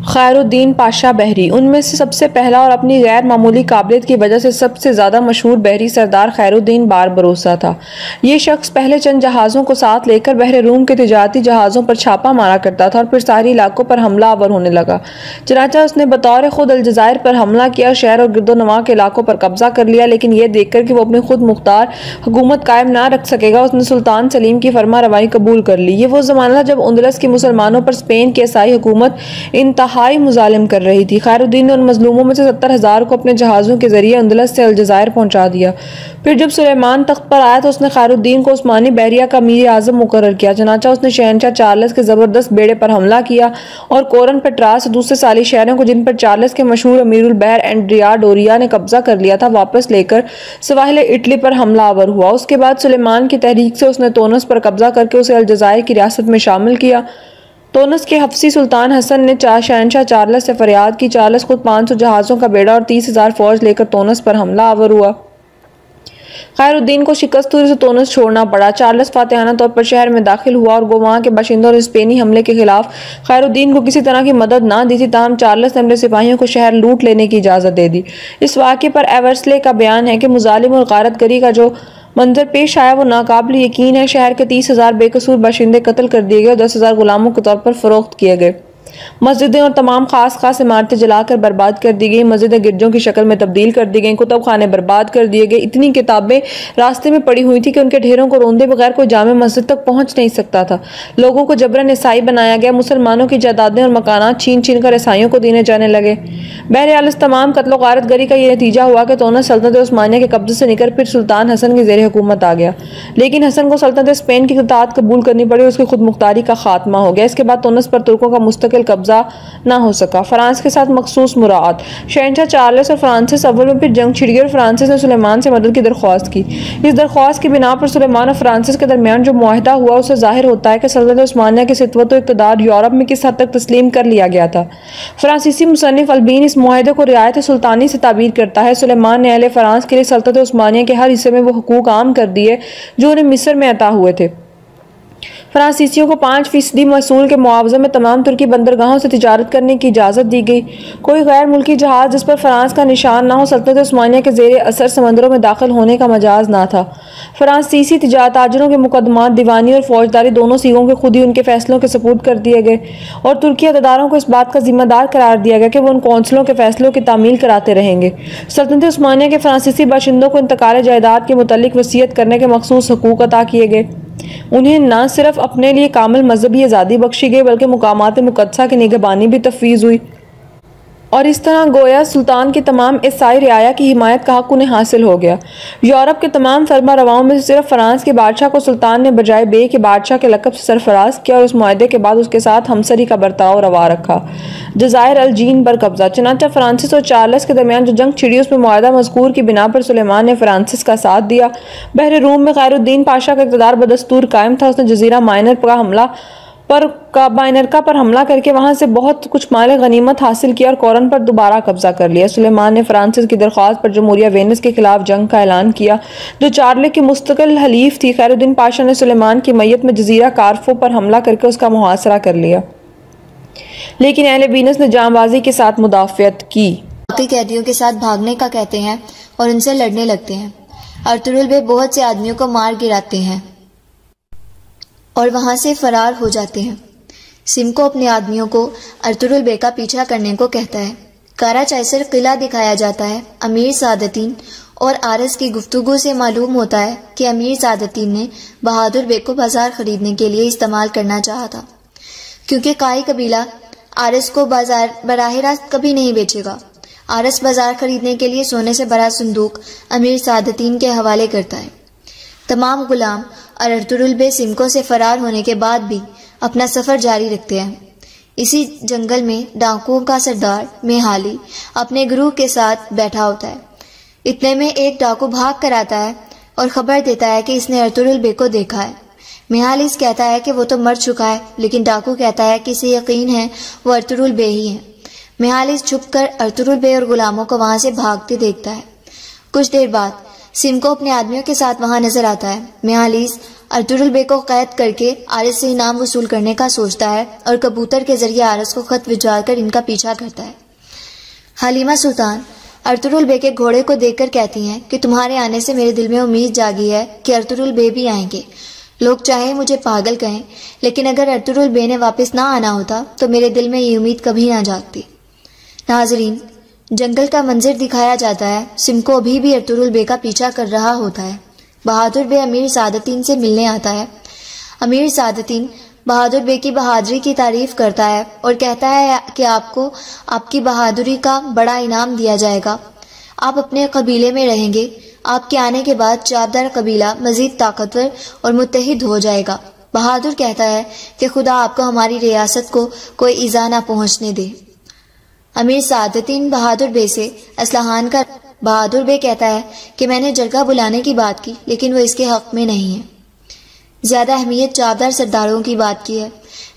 खैरुद्दीन पाशा बहरी। उनमें से सबसे पहला और अपनी गैर मामूली काबिलियत की वजह से सबसे ज़्यादा मशहूर बहरी सरदार खैरुद्दीन बारबरोसा था। ये शख्स पहले चंद जहाज़ों को साथ लेकर बहर रूम के तिजारती जहाज़ों पर छापा मारा करता था और फिर सारी इलाकों पर हमला आवर होने लगा। चनाचा उसने बतौर खुद अलजायर पर हमला किया, शहर और गिरदोनवा के इलाकों पर कब्जा कर लिया, लेकिन यह देखकर कि वो अपनी खुद मुख्तार हुकूमत कायम ना रख सकेगा, उसने सुल्तान सलीम की फरमा रवाई कबूल कर ली। ये वो ज़माना था जब उंदलस के मुसलमानों पर स्पेन की ईसाई हुकूमत इंतहाई मुजालिम कर रही थी। खैरुद्दीन ने उन मजलूमों में से 70,000 को अपने जहाज़ों के जरिए उंदलस से अलजायर पहुंचा दिया। फिर जब सुलेमान तख्त पर आया तो उसने खैरुद्दीन को उस्मानी बहरिया का अमीर आज़म मुकर्रर किया। चनाचा उसने शहनशाह चार्ल्स के ज़बरदस्त बेड़े पर हमला किया और कोरन पेट्रास और दूसरे साली शहरों को, जिन पर चार्ल्स के मशहूर अमीरुल बहर एंड्रिया डोरिया ने कब्जा कर लिया था, वापस लेकर सवाहिल इटली पर हमला आवर हुआ। उसके बाद सुलेमान की तहरीक से उसने तोनस पर कब्जा करके उसे अलजायर की रियासत में शामिल किया। तोनस के हफ्सी सुल्तान हसन ने शहनशाह चार्ल्स से फरियाद की। चार्ल्स खुद 500 जहाज़ों का बेड़ा और 30,000 फौज लेकर तोनस पर हमला आवर हुआ। खैरुद्दीन को शिकस्त हुई, उसे तोनस छोड़ना पड़ा। चार्ल्स फातिहाना तौर पर शहर में दाखिल हुआ और वहाँ के बाशिंदों और स्पेनी हमले के खिलाफ खैरुद्दीन को किसी तरह की मदद ना दी थी। ताहम चार्ल्स ने अपने सिपाहियों को शहर लूट लेने की इजाज़त दे दी। इस वाक़े पर एवर्सले का बयान है कि मुजालिम और गारतगरी का जो मंजर पेश आया वो नाकाबिल यकीन है। शहर के 30,000 बेकसूर बाशिंदे कत्ल कर दिए गए और 10,000 गुलामों के तौर पर फरोख्त किए गए। मस्जिदें और तमाम खास इमारतें जलाकर बर्बाद कर दी गई। मस्जिदें गिरजों की शक्ल में तब्दील कर दी गई। कुतुब खाने बर्बाद कर दिए गए। इतनी किताबें रास्ते में पड़ी हुई थी कि उनके ढेरों को रोंदे बगैर कोई जामे मस्जिद तक पहुंच नहीं सकता था। लोगों को जबरन ईसाई बनाया गया। मुसलमानों की जायदादें और मकानात छीन कर ईसाइयों को देने जाने लगे। बहरहाल इस तमाम कत्ल गारतगरी का ये नतीजा हुआ कि तोनस सल्तनत उस्मानिया के कब्जे से निकल फिर सुल्तान हसन की ज़ेर हुकूमत आ गया, लेकिन हसन को सल्तनत स्पेन की इताअत कबूल करनी पड़ी और उसकी खुद मुख्तारी का खात्मा हो गया। इसके बाद तोनस पर तुर्कों का मुस्तकिल कब्जा ना हो सका। फ्रांस के साथ मखसूस मुराद। शहनशाह चार्ल्स और फ्रांसिस अव्वल में फिर जंग छिड़ी और फ्रांसिस ने सुलेमान से मदद की दरख्वास्त की। इस दरख्वास्त की बिना पर सुलेमान और फ्रांसिस के दरमियान जो मुआहिदा हुआ उससे जाहिर होता है कि सल्तनत उस्मानिया की सितवत और इक़्तिदार यूरोप में किस हद तक तस्लीम कर लिया गया था। फ्रांसीसी मुसन्निफ अल्बीन इस मुआहिदे को रियायत सुल्तानी से ताबीर करता है। सुलेमान ने अहले फ्रांस के लिए सल्तनत उस्मानिया के हर हिस्से में वो हुकूक आम कर दिए जो उन्हें मिस्र में अता हुए थे। फ्रांसीसियों को 5% महसूल के मुआवजे में तमाम तुर्की बंदरगाहों से तिजारत करने की इजाज़त दी गई। कोई गैर मुल्की जहाज़ जिस पर फ्रांस का निशान ना हो सल्तनत उस्मानिया के ज़ेरे असर समंदरों में दाखिल होने का मजाज ना था। फ्रांसीसी ताजरों के मुकदमात दीवानी और फौजदारी दोनों सीगों के खुद ही उनके फैसलों के सपुर्द कर दिए गए और तुर्की अहदेदारों को इस बात का जिम्मेदार करार दिया गया कि वो उन कौंसलों के फैसलों की तामील कराते रहेंगे। सल्तनत उस्मानिया के फ्रांसीसी बाशिंदों को इंतकाल जायदाद के मुतल्लिक वसीयत करने के मखसूस हुकूक अता किए गए। उन्हें न सिर्फ अपने लिए कामिल मजहबी आज़ादी बख्शी गई बल्कि मुकामात मुक़द्दसा की निगहबानी भी तफवीज़ हुई और इस तरह गोया सुल्तान की तमाम ईसाई रियाया की हिमायत का हक उन्हें हासिल हो गया। यूरोप के तमाम फरमा रवाओं में से सिर्फ फ्रांस के बादशाह को सुल्तान ने बजाय बे के बादशाह के लक़ब से सरफराज किया और उस मुआहदे के बाद उसके साथ हमसरी का बर्ताव रवा रखा। जज़ायर अलजीन पर कब्जा। चनाचा फ्रांसिस और चार्ल्स के दरमियान जो जंग छिड़ी उसमें मुआहदा मज़कूर की बिना पर सुलेमान ने फ्रांसिस का साथ दिया। बहर रूम में खैरुद्दीन पाशा का इक़्तिदार बदस्तूर कायम था। उसने जजीरा माइनरका पर हमला करके वहां से बहुत कुछ माल गनीमत हासिल किया और कोरन पर दोबारा कब्जा कर लिया। सुलेमान ने फ्रांसिस की दरख्वास्त पर जमहूरिया वेनिस के खिलाफ जंग का ऐलान किया जो चार्ले की मुस्तकिल हलीफ थी। खैरुद्दीन पाशा ने सुलेमान की मैयत में जजीरा कारफो पर हमला करके उसका मुहासरा कर लिया, लेकिन अहले वेनिस ने जांबाजी के साथ मुदाफ़ियत की। बाकी कैदियों के साथ भागने का कहते हैं और उनसे लड़ने लगते हैं। अर्तुगरुल बे बहुत से आदमियों को मार गिराते हैं और वहां से फरार हो जाते हैं। सिमको अपने आदमियों को अर्तुरुल बे का पीछा करने को कहता है। कारा चाइसर किला दिखाया जाता है। अमीर सादतीन और आरस की गुफ्तगू से मालूम होता है कि अमीर सादतीन ने बहादुर बे को बाजार खरीदने के लिए इस्तेमाल करना चाहा था, क्योंकि काई कबीला आरस को बाजार बराह रास्त कभी नहीं बेचेगा। आरस बाजार खरीदने के लिए सोने से भरा संदूक अमीर सादतीन के हवाले करता है। तमाम गुलाम और अर्तुरुल बे सिमको से फरार होने के बाद भी अपना सफर जारी रखते हैं। इसी जंगल में डाकुओं का सरदार मेहाली अपने गुरु के साथ बैठा होता है। इतने में एक डाकू भाग कर आता है और खबर देता है कि इसने अर्तुरुल बे को देखा है। मेहालिस कहता है कि वो तो मर चुका है, लेकिन डाकू कहता है कि इसे यकीन है वो अर्तुरुल बे ही है। मेहालिस छुपकर अर्तुरुल बे और गुलामों को वहां से भागते देखता है। कुछ देर बाद सिमको अपने आदमियों के साथ वहां नजर आता है। मेहालिस अर्तुरुल बे को कैद करके आरस से इनाम वसूल करने का सोचता है और कबूतर के जरिए आरस को खत भिजवाकर इनका पीछा करता है। हलीमा सुल्तान अर्तुरुल बे के घोड़े को देखकर कहती हैं कि तुम्हारे आने से मेरे दिल में उम्मीद जागी है कि अर्तुरुल बे भी आएंगे। लोग चाहे मुझे पागल कहें, लेकिन अगर अर्तुरुल बे ने वापस ना आना होता तो मेरे दिल में ये उम्मीद कभी ना जागती। नाजरीन, जंगल का मंजर दिखाया जाता है। सिमको अभी भी अर्तुरुल बे का पीछा कर रहा होता है। बहादुर बे अमीर सादतीन से मिलने आता है। अमीर सादतीन बहादुर बे की बहादुरी की तारीफ करता है और कहता है कि आपको आपकी बहादुरी का बड़ा इनाम दिया जाएगा। आप अपने कबीले में रहेंगे। आपके आने के बाद चाबदार कबीला मजीद ताकतवर और मुत्तहिद हो जाएगा। बहादुर कहता है कि खुदा आपको हमारी रियासत को कोई ईजा ना पहुंचने दे। अमीर सादतीन बहादुर बे से असलाहान का बहादुर बे कहता है कि मैंने जरगा बुलाने की बात की, लेकिन वो इसके हक में नहीं है। ज्यादा अहमियत चाबदार सरदारों की बात की है।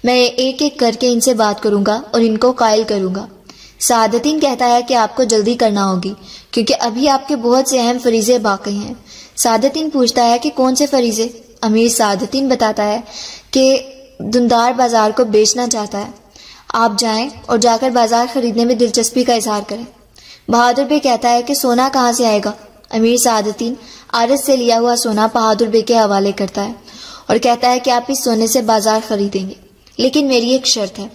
मैं एक एक करके इनसे बात करूंगा और इनको कायल करूंगा। सादतीन कहता है कि आपको जल्दी करना होगी, क्योंकि अभी आपके बहुत से अहम फरीजे बाकी हैं। सादतीन पूछता है कि कौन से फरीजे? अमीर सादतीन बताता है कि दुंदार बाजार को बेचना चाहता है। आप जाएं और जाकर बाजार खरीदने में दिलचस्पी का इजहार करें। बहादुर बे कहता है कि सोना कहाँ से आएगा? अमीर सादतीन आरस से लिया हुआ सोना बहादुर बे के हवाले करता है और कहता है कि आप इस सोने से बाजार खरीदेंगे, लेकिन मेरी एक शर्त है।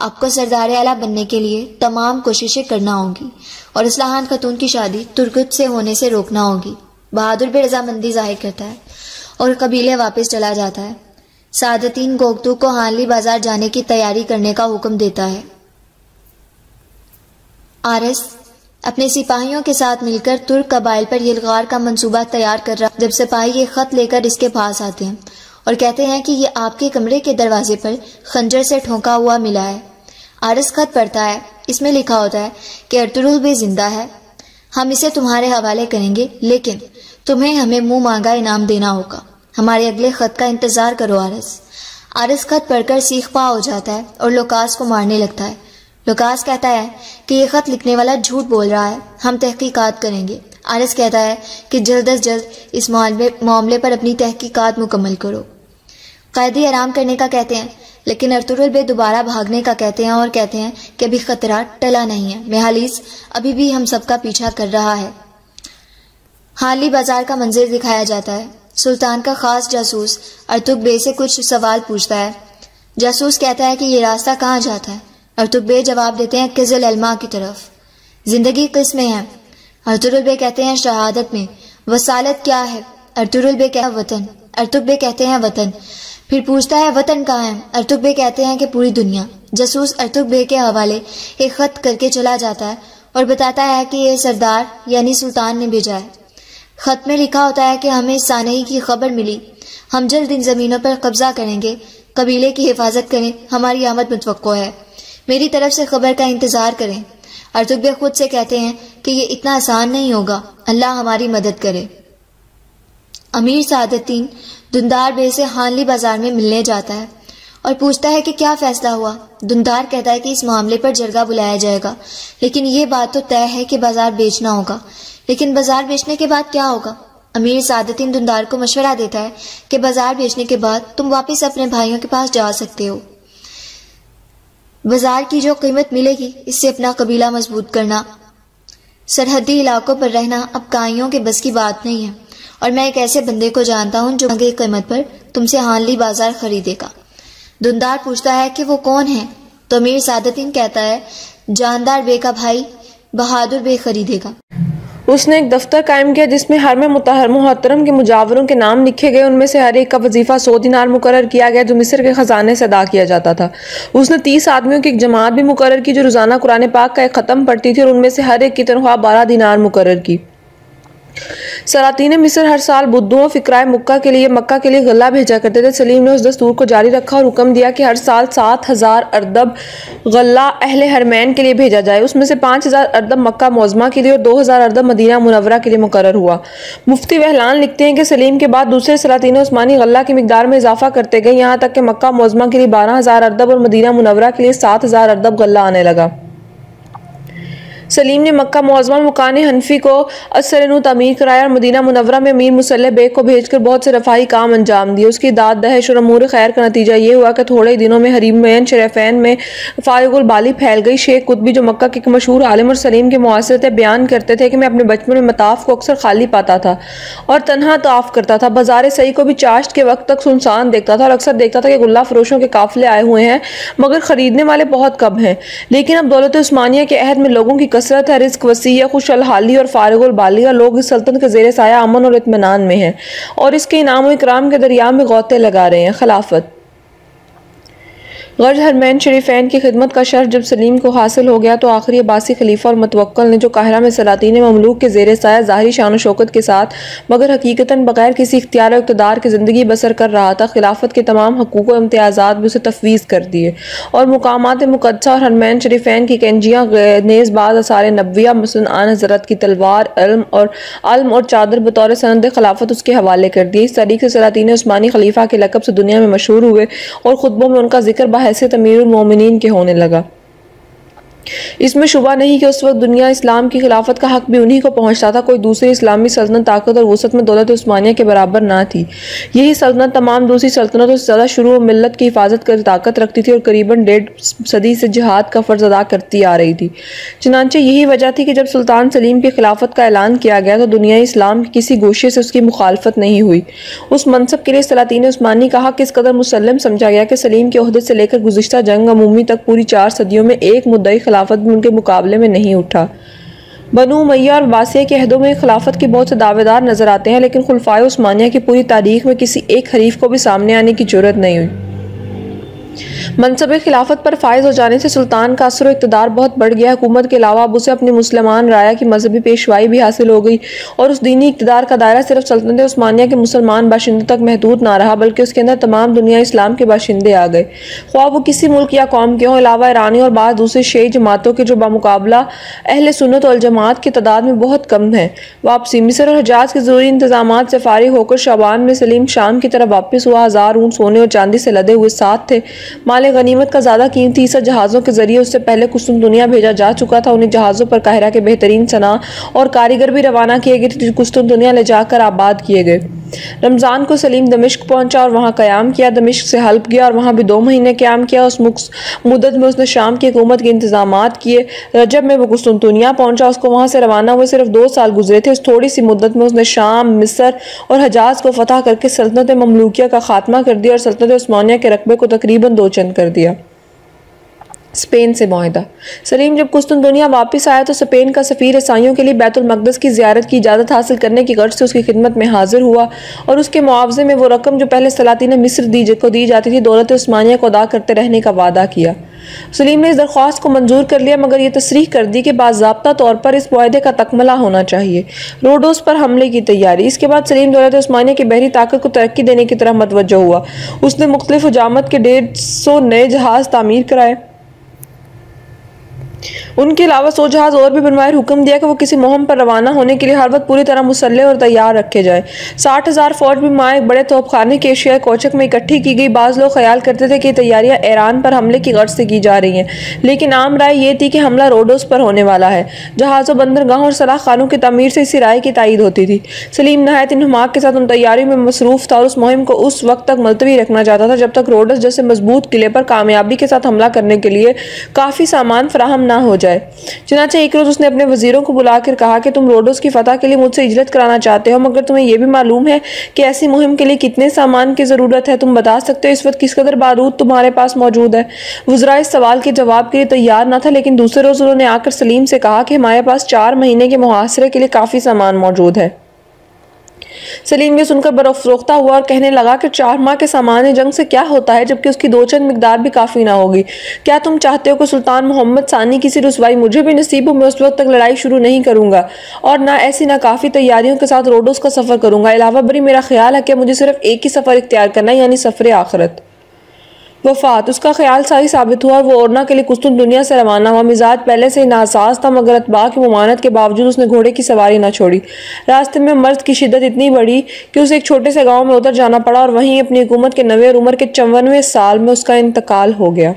आपको सरदार आला बनने के लिए तमाम कोशिशें करना होगी और असलाहान खतून की शादी तुर्कत से होने से रोकना होगी। बहादुर बे रजामंदी जाहिर करता है और कबीले वापस चला जाता है। सादतीन गोगतू को हानली बाजार जाने की तैयारी करने का हुक्म देता है। आरस अपने सिपाहियों के साथ मिलकर तुर्क कबाइल पर यलगार का मंसूबा तैयार कर रहा। जब सिपाही ये खत लेकर इसके पास आते हैं और कहते हैं कि ये आपके कमरे के दरवाजे पर खंजर से ठोंका हुआ मिला है। आरस खत पढ़ता है। इसमें लिखा होता है कि अर्तुरुल बे जिंदा है, हम इसे तुम्हारे हवाले करेंगे, लेकिन तुम्हें हमें मुंह मांगा इनाम देना होगा। हमारे अगले खत का इंतजार करो। आरस खत पढ़कर सीखपा हो जाता है और लोकास को मारने लगता है। लोकास कहता है कि यह खत लिखने वाला झूठ बोल रहा है, हम तहकीकात करेंगे। आरस कहता है कि जल्द अज जल्द इस मामले पर अपनी तहकीकात मुकम्मल करो। कैदी आराम करने का कहते हैं, लेकिन अर्तुरुल बे दोबारा भागने का कहते हैं और कहते हैं कि अभी खतरा टला नहीं है। मेहालिस अभी भी हम सबका पीछा कर रहा है। हाली बाजार का मंजर दिखाया जाता है। सुल्तान का खास जासूस अर्तुग बे से कुछ सवाल पूछता है। जासूस कहता है कि ये रास्ता कहाँ जाता है। अर्तुग बे जवाब देते हैं किज़ल अलमा की तरफ। जिंदगी किस में है? अर्तुरुल बे कहते हैं शहादत में। वसालत क्या है? अर्तुरुल बे कहते हैं वतन। अर्तुग बे कहते हैं वतन। फिर पूछता है वतन कहाँ है? अर्तुग बे कहते हैं कि पूरी दुनिया। जासूस अर्तुग बे के हवाले एक खत करके चला जाता है और बताता है कि यह सरदार यानी सुल्तान ने भेजा है। खत में लिखा होता है कि हमें सानई की खबर मिली, हम जल्द इन जमीनों पर कब्जा करेंगे, कबीले की हिफाजत करें, हमारी आमद मुतवक्को है, मेरी तरफ से खबर का इंतजार करें। अर्तुग बे खुद से कहते हैं कि ये इतना आसान नहीं होगा, अल्लाह हमारी मदद करे। अमीर सादतीन दुंदार बे से हानली बाजार में मिलने जाता है और पूछता है कि क्या फैसला हुआ। दुंदार कहता है कि इस मामले पर जरगा बुलाया जाएगा, लेकिन ये बात तो तय है कि बाजार बेचना होगा। लेकिन बाजार बेचने के बाद क्या होगा? अमीर सादतीन दुंदार को मशवरा देता है कि बाजार बेचने के बाद तुम वापस अपने भाइयों के पास जा सकते हो। बाजार की जो कीमत मिलेगी इससे अपना कबीला मजबूत करना, सरहदी इलाकों पर रहना अब काइयों के बस की बात नहीं है, और मैं एक ऐसे बंदे को जानता हूं जो आगे कीमत पर तुमसे हानली बाजार खरीदेगा। धुंधार पूछता है कि वो कौन है, तो अमीर सादतीन कहता है जानदार बे का भाई बहादुर बे खरीदेगा। उसने एक दफ्तर कायम किया जिसमें हर में मुहतरम के मुजावरों के नाम लिखे गए। उनमें से हर एक का वजीफा 100 दिनार मुकर्रर किया गया जो मिस्र के खजाने से अदा किया जाता था। उसने 30 आदमियों की एक जमात भी मुकर्रर की जो रोजाना कुरान पाक का एक ख़त्म पढ़ती थी और उनमें से हर एक की तनख्वाह 12 दिनार मुकर्रर की। सलातीन मिस्र हर साल बुद्दुओं फिक्राए मक्का के लिए गल्ला भेजा करते थे। सलीम ने उस दस्तूर को जारी रखा और हुक्म दिया कि हर साल 7000 अरदब गल्ला अहले हरमैन के लिए भेजा जाए। उसमें से 5000 अरदब मक्का मौज़मा के लिए और 2000 अरदब मदीना मुनव्वरा के लिए मुकर्रर हुआ। मुफ्ती वहलान लिखते हैं कि सलीम के बाद दूसरे सलातीन उस्मानी गल्ला की मिकदार में इजाफा करते गए, यहाँ तक कि मक्का मौज़मा के लिए 12000 अरदब और मदीना मुनव्वरा के लिए 7000 अरदब गल्ला आने लगा। सलीम ने मक्का मौज़मा मकान हनफी को असरनु तमीर कराया और मदीना मुनव्वरा में अमीर मुसल्ले बेग को भेजकर बहुत से रफ़ाई काम अंजाम दिए। उसकी दाद दहश और अमूर खैर का नतीजा ये हुआ कि थोड़े दिनों में हरीमैन शरीफैन में फारिगुल बाली फैल गई। शेख कुतबी जो मक्का के एक मशहूर आलिम और सलीम के मुआसर थे बयान करते थे कि मैं अपने बचपन में मताफ को अक्सर खाली पाता था और तन्हा तवाफ करता था। बाजार सही को भी चाश्त के वक्त तक सुनसान देखता था और अक्सर देखता था कि गुल्ला फरोशों के काफिले आए हुए हैं मगर खरीदने वाले बहुत कम हैं। लेकिन अब दौलत उस्मानिया के अहद में लोगों की कसरत है, रिस्क वसी है, खुशहाली और फारिगुल बालिगा लोग इस सल्तनत के ज़ेरे साया अमन और इत्मीनान में हैं और इसके इनाम और इकराम के दरिया में गौते लगा रहे हैं। खिलाफत गर्ज हरमैन शरीफैन की खिदमत का शर्फ जब सलीम को हासिल हो गया तो आखिरी अब्बासी खलीफा और मतवक्कल ने जो काहिरा में सलातीन ममलूक के ज़ेरे साया ज़ाहिरी शान शौकत के साथ मगर हकीकतन बगैर किसी इख्तियार और इक़्तिदार की ज़िंदगी बसर कर रहा था, खिलाफत के तमाम हकूक़ और इम्तियाज़ात भी उसे तफवीज़ कर दिए और मुकामात मुक़द्दसा और हरमैन शरीफैन की कैंजियाँ नेज़बाज़ आसार नबविया मसलन आन हज़रत की तलवार अलम और चादर बतौर सनद खिलाफत उसके हवाले कर दिए। इस तारीख से सलातीन उस्मानी खलीफा के लक़ब से दुनिया में मशहूर हुए और खुतबों में उनका जिक्र बहैसियत अमीरुल मोमिनीन के होने लगा। इसमें शुबा नहीं कि उस वक्त दुनिया इस्लाम की खिलाफत का हक भी उन्हीं को पहुंचता था। कोई दूसरी इस्लामी सल्तनत ताकत और वसअत में दौलत उस्मानिया के बराबर ना थी। यही सल्तनत तमाम दूसरी सल्तनतों से ज़्यादा शुरू मिल्लत की हिफाजत कर ताकत रखती थी और करीबन 1.5 सदी से जिहाद का फ़र्ज अदा करती आ रही थी। चनांचे यही वजह थी कि जब सुल्तान सलीम की खिलाफत का ऐलान किया गया तो दुनिया इस्लाम के किसी गोशे से उसकी मुखालफत नहीं हुई। उस मनसब के लिए सलातीन उस्मानी का हक इस कदर मुसल्लम समझा गया कि सलीम के ओहदे से लेकर गुज़िश्ता जंग अमूमी तक पूरी 4 सदियों में एक मुद्दई खिलाफत भी उनके मुकाबले में नहीं उठा। बनु उमैया और वासिया के अहदों में खिलाफत के बहुत से दावेदार नजर आते हैं लेकिन खुलफाए उस्मानिया की पूरी तारीख में किसी एक हरीफ को भी सामने आने की जुर्रत नहीं हुई। मनसब खिलाफत पर फायज हो जाने से सुल्तान का असर इक़्तिदार बहुत बढ़ गया। हुकूमत के अलावा अब उसे अपनी मुसलमान राया की मजहबी पेशवाई भी हासिल हो गई और उस दीनी इक़्तिदार का दायरा सिर्फ सल्तनत उस्मानिया के मुसलमान बाशिंदों तक महदूद ना रहा बल्कि उसके अंदर तमाम दुनिया इस्लाम के बाशिंदे आ गए, ख्वाह वो किसी मुल्क या कौम के हों। अलावा ईरानी और बाद दूसरे शीई जमातों के जो बामुकाबला अहले सुन्नत वल जमात की तादाद में बहुत कम है। वापसी मिस्र और हजाज के ज़रूरी इंतजामात से फारिग होकर शाबान में सलीम शाम की तरफ वापस हुआ। 1000 ऊँट सोने और चांदी से लदे हुए साथ थे। माल गनीमत का ज़्यादा कीमती हिस्सा जहाज़ों के जरिए उससे पहले कुस्तुनतुनिया भेजा जा चुका था। उन्हें जहाज़ों पर काहिरा के बेहतरीन सना और कारीगर भी रवाना किए गए थे जो कुस्तुनतुनिया ले जाकर आबाद किए गए। रमज़ान को सलीम दमिश्क पहुंचा और वहाँ क़याम किया। दमिश्क से हल्ब गया और वहाँ भी 2 महीने क़याम किया। उस मुद्दत में उसने शाम की हुकूमत के इंतजामात किए। रजब में वो कुस्तुनतुनिया पहुंचा। उसको वहाँ से रवाना हुए सिर्फ 2 साल गुजरे थे। उस थोड़ी सी मुद्दत में उसने शाम, मिस्र और हजाज को फतह करके सल्तनत ममलूकिया का खात्मा कर दिया और सल्तनत उस्मानिया के रकबे को तकरीबन 2 चंद कर दिया। स्पेन से मुआहदा। सलीम जब कुस्तुनतुनिया वापस आया तो स्पेन का सफ़ीर ईसाइयों के लिए बैतुल मक़दस की ज़ियारत की इजाज़त हासिल करने की गर्ज से उसकी खिदमत में हाजिर हुआ और उसके मुआवजे में वो रकम जो पहले सलातीन मिस्र को दी जाती थी दौलत उस्मानिया को अदा करते रहने का वादा किया। सलीम ने इस दरख्वास्त को मंजूर कर लिया मगर यह तस्रीह कर दी कि बाज़ाब्ता तौर पर इस मुआहदे का तकमला होना चाहिए। रोडोस पर हमले की तैयारी। इसके बाद सलीम दौलत उस्मानिया की बहरी ताकत को तरक्की देने की तरफ मतवज्जो हुआ। उसने मुख्तलिफ हुजामत के 150 नए जहाज़ तामीर कराए। उनके अलावा 100 जहाज और भी बनवाए। हुक्म दिया कि वो किसी मुहिम पर रवाना होने के लिए हर वक्त पूरी तरह मुसल्ले और तैयार रखे जाए। 60,000 फौज भी माए बड़े तोपखाने के एशियाई कोचक में इकट्ठी की गई। बाज़ लोग ख्याल करते थे कि तैयारियां ईरान पर हमले की गर्ज से की जा रही हैं लेकिन आम राय ये थी कि हमला रोडोस पर होने वाला है। जहाज़ों, बंदरगाहों और सलाह खानों की तमीर से इसी राय की तायीद होती थी। सलीम नहायत इन्हमाक के साथ उन तैयारियों में मसरूफ़ था और उस मुहिम को उस वक्त तक मुलतवी रखना चाहता था जब तक रोडोस जैसे मजबूत किले पर कामयाबी के साथ हमला करने के लिए काफ़ी सामान फराहम ना हो जाए। चुनांचे एक रोज़ उसने अपने वज़ीरों को बुलाकर कहा कि तुम रोडोस की फ़तह के लिए मुझसे इजरत कराना चाहते हो, मगर तुम्हें यह भी मालूम है कि ऐसी मुहिम के लिए कितने सामान की ज़रूरत है। तुम बता सकते हो इस वक्त किस कदर बारूद तुम्हारे पास मौजूद है। वज़रा इस सवाल के जवाब के लिए तैयार न था, लेकिन दूसरे रोज़ उन्होंने आकर सलीम से कहा कि हमारे पास 4 महीने के मुहासरे के लिए काफ़ी सामान मौजूद है। सलीम ये सुनकर बरफ़रोख्ता हुआ और कहने लगा कि 4 माह के सामान जंग से क्या होता है, जबकि उसकी 2 चंद मिकदार भी काफ़ी ना होगी। क्या तुम चाहते हो कि सुल्तान मोहम्मद सानी की सी रुसवाई मुझे भी नसीब हो? मैं उस वक्त तक लड़ाई शुरू नहीं करूंगा और ना ऐसी ना काफ़ी तैयारियों के साथ रोडोस का सफ़र करूंगा। अलावा बरी मेरा ख्याल है कि मुझे सिर्फ एक ही सफ़र इख्तियार करना है, यानी सफ़र आखिरत। वफात उसका ख्याल सही साबित हुआ और वो ओरना के लिए कुस्तुन दुनिया से रवाना हुआ। मिजाज पहले से नासाज था, मगर अतबा की मुमानत के बावजूद उसने घोड़े की सवारी न छोड़ी। रास्ते में मर्द की शिद्दत इतनी बढ़ी कि उसे एक छोटे से गांव में उतर जाना पड़ा और वहीं अपनी हुकूमत के 90 और उम्र के 54वें साल में उसका इंतकाल हो गया।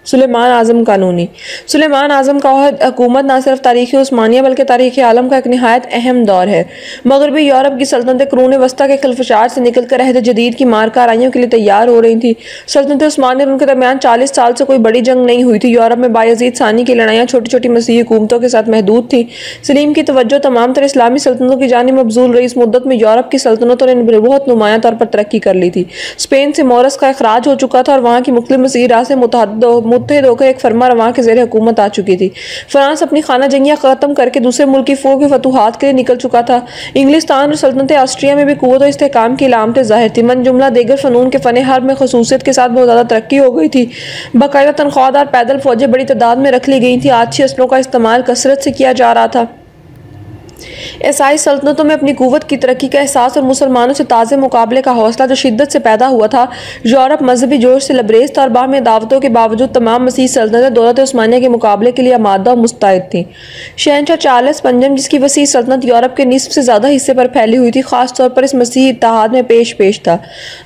सुलेमान आज़म कानूनी। सुलेमान आज़म का हुकूमत न सिर्फ तारीख़ उस्मानिया बल्कि तारीख़ आलम का एक नहायत अहम दौर है। मगरबी यूरोप की सल्तनत कुरून वस्ता के खिलफशार से निकलकर अहद जदीद की मारकाराइयों के लिए तैयार हो रही थी। सल्तनत उस्मानिया और उनके दरमियान 40 साल से कोई बड़ी जंग नहीं हुई थी। यूरोप में बायज़ीद सानी की लड़ाइयाँ छोटी छोटी मसीही हुकूमतों के साथ महदूद थी। सलीम की तवज्जो तमाम तर इस्लामी सल्तनतों की जानिब मबजूल रही। इस मुद्दत में यूरोप की सल्तनतों ने बहुत नुमायां तौर पर तरक्की कर ली थी। स्पेन से मोरस का अखराज हो चुका था और वहाँ की मुख्तलिफ मसीही राह से मुत्तहिद होकर एक फरमा रवां के ज़ेरे हुकूमत आ चुकी थी। फ्रांस अपनी खाना जंगियाँ ख़त्म करके दूसरे मुल्क की फ़ौज की फतूहात के लिए निकल चुका था। इंग्लिस्तान और सल्तनत ऑस्ट्रिया में भी क़ुव्वत और इस्तेहकाम की अलामतें ज़ाहिर थी। मन जुमला देगर फ़नून के फ़न हर्ब में ख़ुसूसियत के साथ बहुत ज़्यादा तरक्की हो गई थी। बाकायदा तनख्वाहदार पैदल फ़ौजें बड़ी तादाद में रख ली गई थी। आछी असलों का इस्तेमाल कसरत से किया जा रहा था। ईसाई सल्तनतों में अपनी कुव्वत की तरक्की का एहसास और मुसलमानों से ताज़े मुकाबले का हौसला जो शिद्दत से पैदा हुआ था। यूरोप मजहबी जोश से लबरेज था और बाहमी दावतों के बावजूद तमाम मसीह सल्तनतें दौलत उस्मानिया के मुकाबले के लिए आमादा और मुस्तैद थीं। शहनशाह चार्ल्स पंजम, जिसकी वसीह सल्तनत यूरोप के निस्फ से ज़्यादा हिस्से पर फैली हुई थी, ख़ासतौर पर इस मसीही इत्तेहाद में पेश था।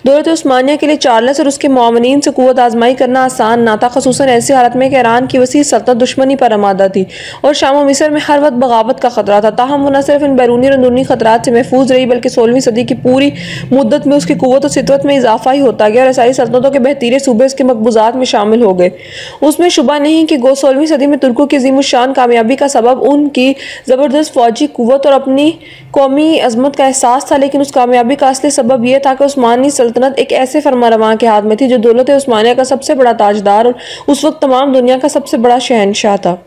दौलत उस्मानिया के लिए चार्ल्स और उसके मुआवनीन से कुव्वत आजमाई करना आसान ना था, ख़ुसूसन ऐसी हालत में कि ईरान की वसीह सल्तनत दुश्मनी पर आमादा थी और शाम और मिस्र में हर वक्त बगावत का खतरा था। ताहम वो न सिर्फ इन बैरूनी और अंदरूनी खतरात से महफूज रही, बल्कि 16वीं सदी की पूरी मुद्दत में उसकी कुव्वत और सितवत में इजाफा ही होता गया और ईसाई सल्तनतों के बेहतरीन सूबे इसके मकबूजात में शामिल हो गए। उसमें शुबा नहीं कि 16वीं सदी में तुर्कों की अज़ीमुश्शान कामयाबी का सबब उनकी ज़बरदस्त फौजी कुव्वत और अपनी कौमी अजमत का एहसास था, लेकिन उस कामयाबी का असली सबब यह था कि उस्मानी सल्तनत एक ऐसे फरमारवां के हाथ में थी जो दौलत उस्मानिया का सबसे बड़ा ताजदार और उस वक्त तमाम दुनिया का सबसे बड़ा शहनशाह था।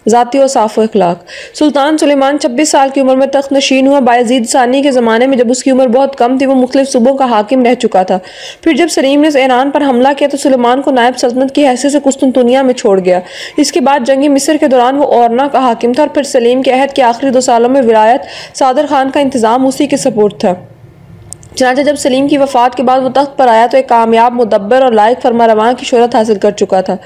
ज़ाती और साफ़ अखलाक। सुल्तान सुलेमान 26 साल की उम्र में तख्त नशीन हुआ। बायज़ीद सानी के ज़माने में जब उसकी उम्र बहुत कम थी, वो मुख्तलिफ सूबों का हाकिम रह चुका था। फिर जब सलीम ने ईरान पर हमला किया तो सुलेमान को नायब सल्तनत की हैसियत से कुस्तुनतुनिया में छोड़ गया। इसके बाद जंगी मिस्र के दौरान वो ओरना का हाकिम था और फिर सलीम के अहद के आखिरी 2 सालों में विलायत सादर खान का इंतज़ाम उसी के सपुर्द था। चनांचे जब सलीम की वफ़ात के बाद वो तख्त पर आया तो एक कामयाब मुदब्बर और लायक फरमारवां की शोहरत हासिल कर चुका था।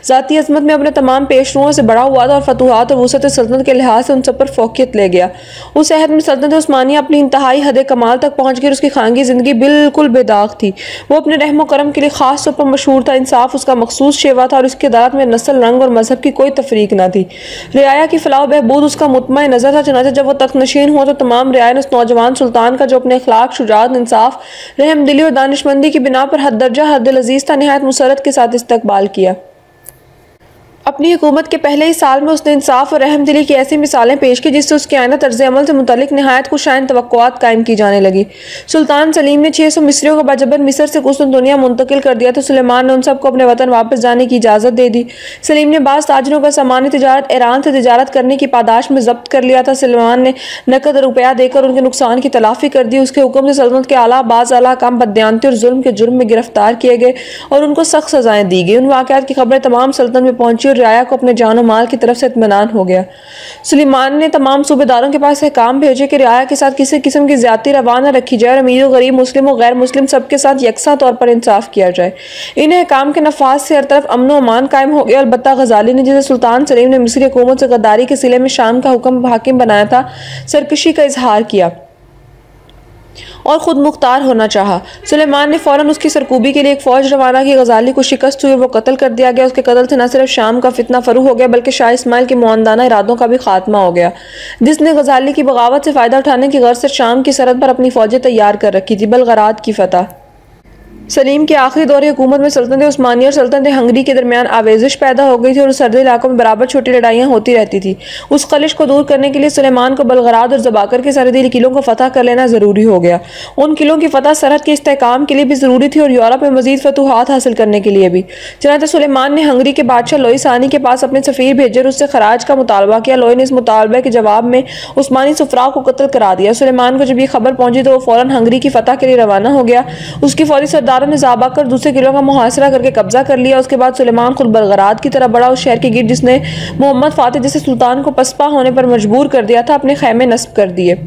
ज़ाती अज़मत में अपने तमाम पेशरुओं से बड़ा हुआ था और फतूहात और वसअत सल्तनत के लिहाज से उन सब पर फ़ौक़ियत ले गया। उस अहद में सल्तनत उस्मानिया अपनी इंतहाई हद कमाल तक पहुँच गई और उसकी खानगी ज़िंदगी बिल्कुल बेदाग थी। वो अपने रहम करम के लिए ख़ास तौर पर मशहूर था। इंसाफ उसका मखसूस शेवा था और उसकी अदालत में नस्ल, रंग और मजहब की कोई तफरीक न थी। रियाया की फलाह बहबूद उसका मुतमई नज़र था। चनांचे जब वो तख्त नशीन हुआ तो तमाम रियाया ने उस नौजवान सुल्तान का, जो अपने अखलाक, शुजाअत, इंसाफ, रहमदिली और दानिशमंदी की बिना पर हद दर्जा हद अजीज था, निहायत मुसरत के साथ इस्तकबाल किया। अपनी हुकूमत के पहले ही साल में उसने इंसाफ और रहमदिली की ऐसी मिसालें पेश की जिससे उसके आइंदा तर्ज अमल से मुतल्लिक निहायत खुशाइन तवक्कुआत कायम की जाने लगी। सुल्तान सलीम ने 600 मिस्रियों को बाजबर मिस्र से कुस्तुनतुनिया मुंतकिल कर दिया तो सुलेमान ने उन सबको अपने वतन वापस जाने की इजाज़त दे दी। सलीम ने बाज़ ताजरों का सामान्य तिजारत ईरान से तिजारत करने की पादाश में जब्त कर लिया था। सुलेमान ने नकद रुपया देकर उनके नुकसान की तलाफ़ी कर दी। उसके हुक्म से सल्तनत के आला बाज़ आला काम बददियानती और जुल्म के जुर्म में गिरफ्तार किए गए और उनको सख्त सजाएं दी गई। उन वाक़यात की खबरें तमाम सल्तनत में पहुंची और रियाया को अपने जान और माल की तरफ से इत्मीनान हो गया। सुलेमान ने तमाम सूबेदारों के पास काम भेजे कि रियाया के साथ किसी किस्म की ज्यादती रवा न रखी जाए और अमीर और गरीब, मुस्लिम और गैर मुस्लिम सबके साथ यकसा तौर पर इंसाफ किया जाए। इन अहकाम के नफाज से हर तरफ अमन और अमान कायम हो गया। अलबत्ता गजाली ने, जिसे सुल्तान सलीम ने मिस्री हुकूमत से गद्दारी के सिले में शाम का हुक्म हाकिम बनाया था, सरकशी का इजहार किया और खुद मुख्तार होना चाहा। सुलेमान ने फौरन उसकी सरकूबी के लिए एक फौज रवाना की। गजाली को शिकस्त हुई और वो कत्ल कर दिया गया। उसके कत्ल से न सिर्फ शाम का फितना फरू हो गया बल्कि शाह इस्माइल के मुआंदाना इरादों का भी खात्मा हो गया, जिसने गजाली की बगावत से फ़ायदा उठाने की गर्ज से शाम की सरहद पर अपनी फौजें तैयार कर रखी थी। बलगरात की फतह। सलीम के आखिरी दौर हुकूमत में सल्तनत उस्मानिया और सल्तनत हंगरी के दरमियान आवेजिश पैदा हो गई थी और सर्दी इलाकों में बराबर छोटी लड़ाइयाँ होती रहती थी। उस खलिश को दूर करने के लिए सुलेमान को बलगराद और जबाकर के सरहदी किलों को फतह कर लेना ज़रूरी हो गया। उन किलों की फतह सरहद के इस्तेहकाम के लिए भी ज़रूरी थी और यूरोप में मज़ीद फतूहात हासिल करने के लिए भी। चनांचे सुलेमान ने हंगरी के बादशाह लोई सानी के पास अपने सफ़ीर भेजे और उससे खराज का मुतालबा किया। लोई ने इस मुतालबे के जवाब में उस्मानी सुफरा को कत्ल करा दिया। सुलेमान को जब ये खबर पहुंची तो वो फ़ौरन हंगरी की फतह के लिए रवाना हो गया। उसकी फौजी सरदारों ने ज़ाबा कर दूसरे किलों का मुहासरा करके कब्जा कर लिया। उसके बाद सुलेमान खुद बलगराद की तरफ बढ़ा। उस शहर के गिर्द जिसने मोहम्मद फातिह जैसे सुल्तान को पसपा होने पर मजबूर कर दिया था, अपने खैमे नस्ब कर दिए।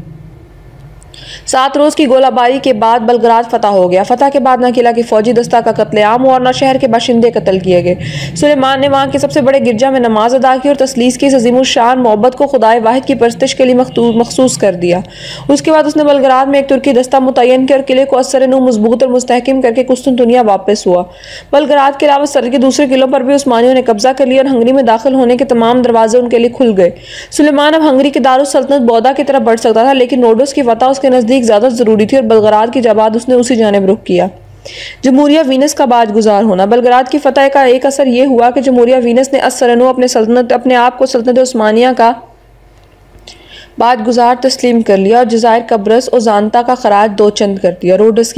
7 रोज़ की गोलाबारी के बाद बलगराद फतह हो गया। फतह के बाद न किला की फौजी दस्ता का कत्लेआम हुआ और न शहर के बाशिंदे कत्ल किए गए। सुलेमान ने वहाँ के सबसे बड़े गिरजा में नमाज अदा की और तसलीस की इस अज़ीमुश्शान मोहब्बत को खुदाए वाहिद की परस्तिश के लिए मखसूस कर दिया। उसके बाद उसने बलगराद में एक तुर्की दस्ता मुतय्यन किया और किले को असर नू मजबूत और मुस्तहकिम करके कुस्तुनतुनिया वापस हुआ। बलगराद के अलावा सरहद के दूसरे किलों पर भी उस्मानियों ने कब्जा कर लिया और हंगरी में दाखिल होने के तमाम दरवाजे उनके लिए खुल गए। सुलेमान अब हंगरी के दारुल सल्तनत बौदा की तरफ बढ़ सकता था, लेकिन रोडोस की फतह उसके नज़दीक ज़्यादा ज़रूरी थी और बलगराद की जबात उसने उसी जानिब रुख किया। जमहूरिया वीनस का बाज गुजार होना। बलगराद की फतह का एक असर यह हुआ कि जमहूरिया वीनस ने असरनो अपने आप को सल्तनत उस्मानिया का बाद गुजार तस्लीम कर लिया और जज़ायर कब्रस और जानता का खराज दो चंद कर दिया। रोडस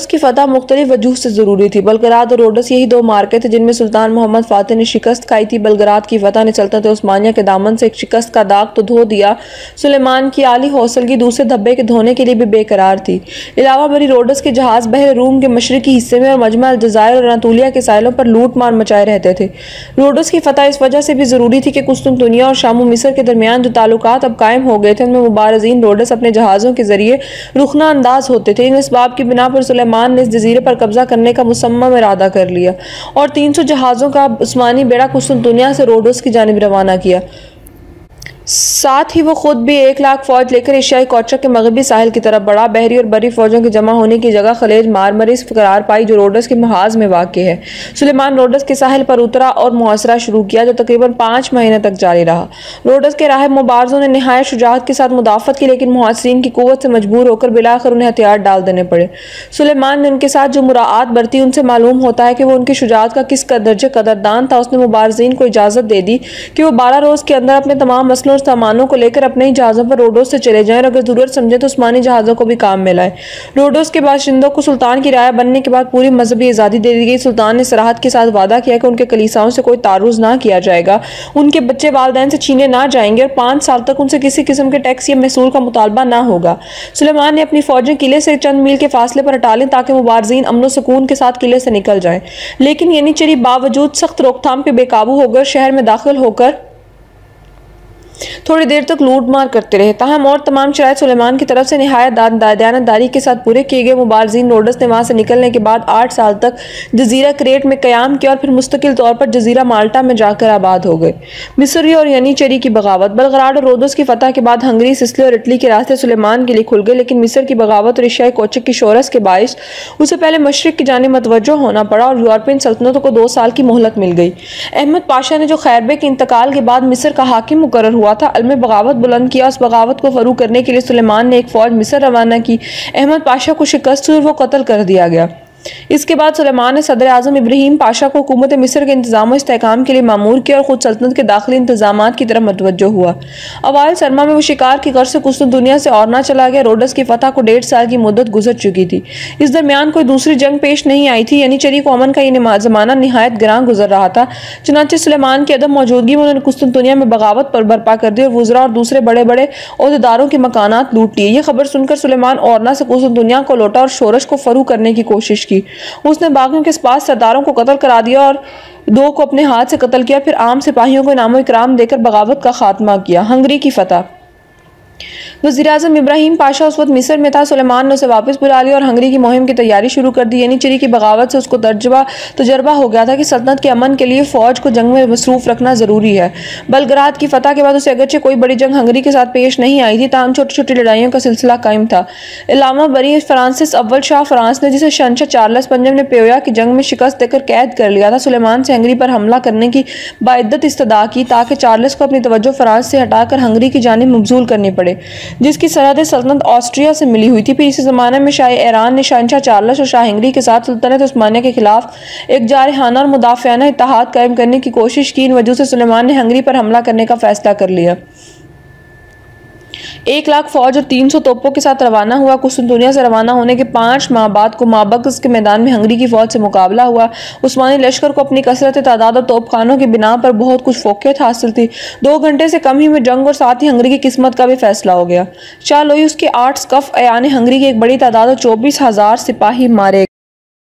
की फतह मुख्तलिफ वजूह से ज़रूरी थी। बलगराद और रोडस यही 2 मार्के थे जिनमें सुल्तान मोहम्मद फातिह ने शिकस्त खाई थी। बलगराद की फतह ने सल्तनत उस्मानिया के दामन से एक शिकस्त का दाग तो धो दिया। सुलेमान की आली हौसलगी दूसरे धब्बे के धोने के लिए भी बेकरार थी। अलावा बरी रोडस के जहाज़ बहर रूम के मशरकी हिस्से में और मजमा अल जज़ायर और अनातोलिया के साहिलों पर लूट मार मचाए रहते थे। रोडस की फतह इस वजह से भी ज़रूरी थी कि कुस्तुनतुनिया और शाम मिस्र के दरमियान जो ताल्लुकात अब कायम हो गए थे उनमें मुबारजीन रोडस अपने जहाज़ों के जरिए रुखना अंदाज होते थे। इन इसबाब की बिना पर सुलेमान ने इस जजीरे पर कब्जा करने का मुसम्मम इरादा कर लिया और 300 जहाज़ों का उस्मानी बेड़ा कुस्तुनतुनिया से रोडस की जानिब रवाना किया। साथ ही वो खुद भी 1 लाख फौज लेकर एशियाई कौचक के मगरबी साहिल की तरफ बढ़ा। बहरी और बरी फौजों के जमा होने की जगह खलेज मारमरिस करार पाई जो रोडस के महाज में वाक़ है। सुलेमान रोडस के साहिल पर उतरा और मुहासरा शुरू किया जो तकरीबन 5 महीने तक जारी रहा। रोडस के राहब मुबारजों ने नहायत शुजाअत के साथ मुदाफ़त की, लेकिन मुहासिरीन की कुव्वत से मजबूर होकर बिलाखिर उन्हें हथियार डाल देने पड़े। सुलेमान ने उनके साथ जो मुराआत बरती उनसे मालूम होता है कि वो उनकी शुजाअत का किस दर्जे कदरदान था। उसने मुबारजीन को इजाज़त दे दी कि वो 12 रोज़ के अंदर अपने तमाम मसलों और सामानों को लेकर अपने ही जहाज़ों पर रोडोस से चले जाएं और अगर जरूरत समझे तो उस्मानी जहाज़ों को भी काम में लाएं। रोडोस के बाशिंदों को सुल्तान की राय बनने के बाद पूरी मजहबी आज़ादी दे दी गई। सुल्तान ने सराहत के साथ वादा किया कि उनके कलीसाओं से कोई तारुज़ ना किया जाएगा, उनके बच्चे वालिदैन से छीने ना जाएंगे और 5 साल तक उनसे किसी किस्म के टैक्स या महसूल का मुतालबा ना होगा। सुलेमान ने अपनी फौजें किले से चंद मील के फासले पर हटा लें ताकि मुबारजीन अमन सुकून के साथ किले से निकल जाएं, लेकिन यानीचरी बावजूद सख्त रोकथाम के बेकाबू होकर शहर में दाखिल होकर थोड़ी देर तक लूट मार करते रहे। ताहम और तमाम शराइत सुलेमान की तरफ से निहायत दयानतदारी के साथ पूरे किए गए। मुबारजीन रोडस ने वहां से निकलने के बाद 8 साल तक जजीरा क्रेट में कयाम किया और फिर मुस्तकिल तौर पर जजीरा माल्टा में जाकर आबाद हो गए। मिस्री और यानीचरी की बगावत। बलगराड और रोडस की फतह के बाद हंगरी, सिसिली और इटली के रास्ते सुलेमान के लिए खुल गए, लेकिन मिस्र की बगावत और एशियाई कोचक की शोरस के बाइस उसे पहले मशरिक की जानिब मतवज्जो होना पड़ा और यूरोपियन सल्तनतों को 2 साल की मोहलत मिल गई। अहमद पाशा ने जो खैरबे के इंतकाल के बाद मिस्र का हाकिम मुकर्रर हुआ था, अलम बगावत बुलंद किया। उस बगावत को फरू करने के लिए सुलेमान ने एक फौज मिस्र रवाना की। अहमद पाशा को शिकस्त हुई और वो कत्ल कर दिया गया। इसके बाद सुलेमान ने सदर आज़म इब्राहिम पाशा को हुकूमत मिस्र के इंतजाम और इस्तेहकाम के लिए मामूर किया और खुद सल्तनत के दाखिली इंतजामात की तरफ मतवज्जो हुआ। अवाइल सरमा में वो शिकार की गर्ज से कुस्तुनतुनिया से और ना चला गया। रोडस की फतह को 1.5 साल की मुद्दत गुजर चुकी थी। इस दरमियान कोई दूसरी जंग पेश नहीं आई थी। यानीचरी को अमन का ये जमाना निहायत गिरां गुजर रहा था। चुनांचे सुलेमान की अदम मौजूदगी में उन्होंने कुस्तुनतुनिया में बगावत पर बर्पा कर दी और वुज़रा और दूसरे बड़े बड़े ओहदेदारों के मकानात लूट लिए। यह खबर सुनकर सुलेमान औरना से कुस्तुनतुनिया को लौटा और शोरश को फरू करने की कोशिश की। उसने बागियों के पास सरदारों को कत्ल करा दिया और 2 को अपने हाथ से कत्ल किया। फिर आम सिपाहियों को इनाम इकराम देकर बगावत का खात्मा किया। हंगरी की फतह। वज़ीर-ए-आज़म इब्राहिम पाशा उस वक्त मिस्र में था। सुलेमान ने उसे वापस बुला लिया और हंगरी की मुहिम की तैयारी शुरू कर दी। यानीचरी की बगावत से उसको तजर्बा हो गया था कि सल्तनत के अमन के लिए फ़ौज को जंग में मसरूफ़ रखना ज़रूरी है। बलगराद की फतह के बाद उसे अगरचे कोई बड़ी जंग हंगरी के साथ पेश नहीं आई थी, ताहम छोटी छोटी लड़ाइयों का सिलसिला कायम था। इलामा बरी फ्रांसिस अव्वल शाह फ्रांस ने, जिसे शहंशाह चार्ल्स पंजम ने पेयोया की जंग में शिकस्त देकर कैद कर लिया था, सुलेमान से हंगरी पर हमला करने की बाइद्दत इस्तदा की ताकि चार्ल्स को अपनी तवज्जो फ्रांस से हटाकर हंगरी की जानिब मबजूल करनी पड़े। पड़े, जिसकी सरहद सल्तनत ऑस्ट्रिया से मिली हुई थी। फिर इसी ज़माने में शाह ईरान ने शहंशाह चार्ल्स और शाह हंगरी के साथ सुल्तानत उस्मानिया के खिलाफ एक जारहाना और मुदाफ़ियाना इत्तेहाद कायम करने की कोशिश की। इन वजह से सुलेमान ने हंगरी पर हमला करने का फैसला कर लिया। 1 लाख फौज और 300 तोपों के साथ रवाना हुआ। कुस्तुनतुनिया से रवाना होने के 5 माह बाद को माबक्स के मैदान में हंगरी की फौज से मुकाबला हुआ। उस्मानी लश्कर को अपनी कसरत तादाद और तोपखानों की बिना पर बहुत कुछ फोकियत हासिल थी। 2 घंटे से कम ही में जंग और साथ ही हंगरी की किस्मत का भी फैसला हो गया। शाह लोई उसके 8 स्कफ यानी हंगरी की एक बड़ी तादाद और 24,000 सिपाही मारे।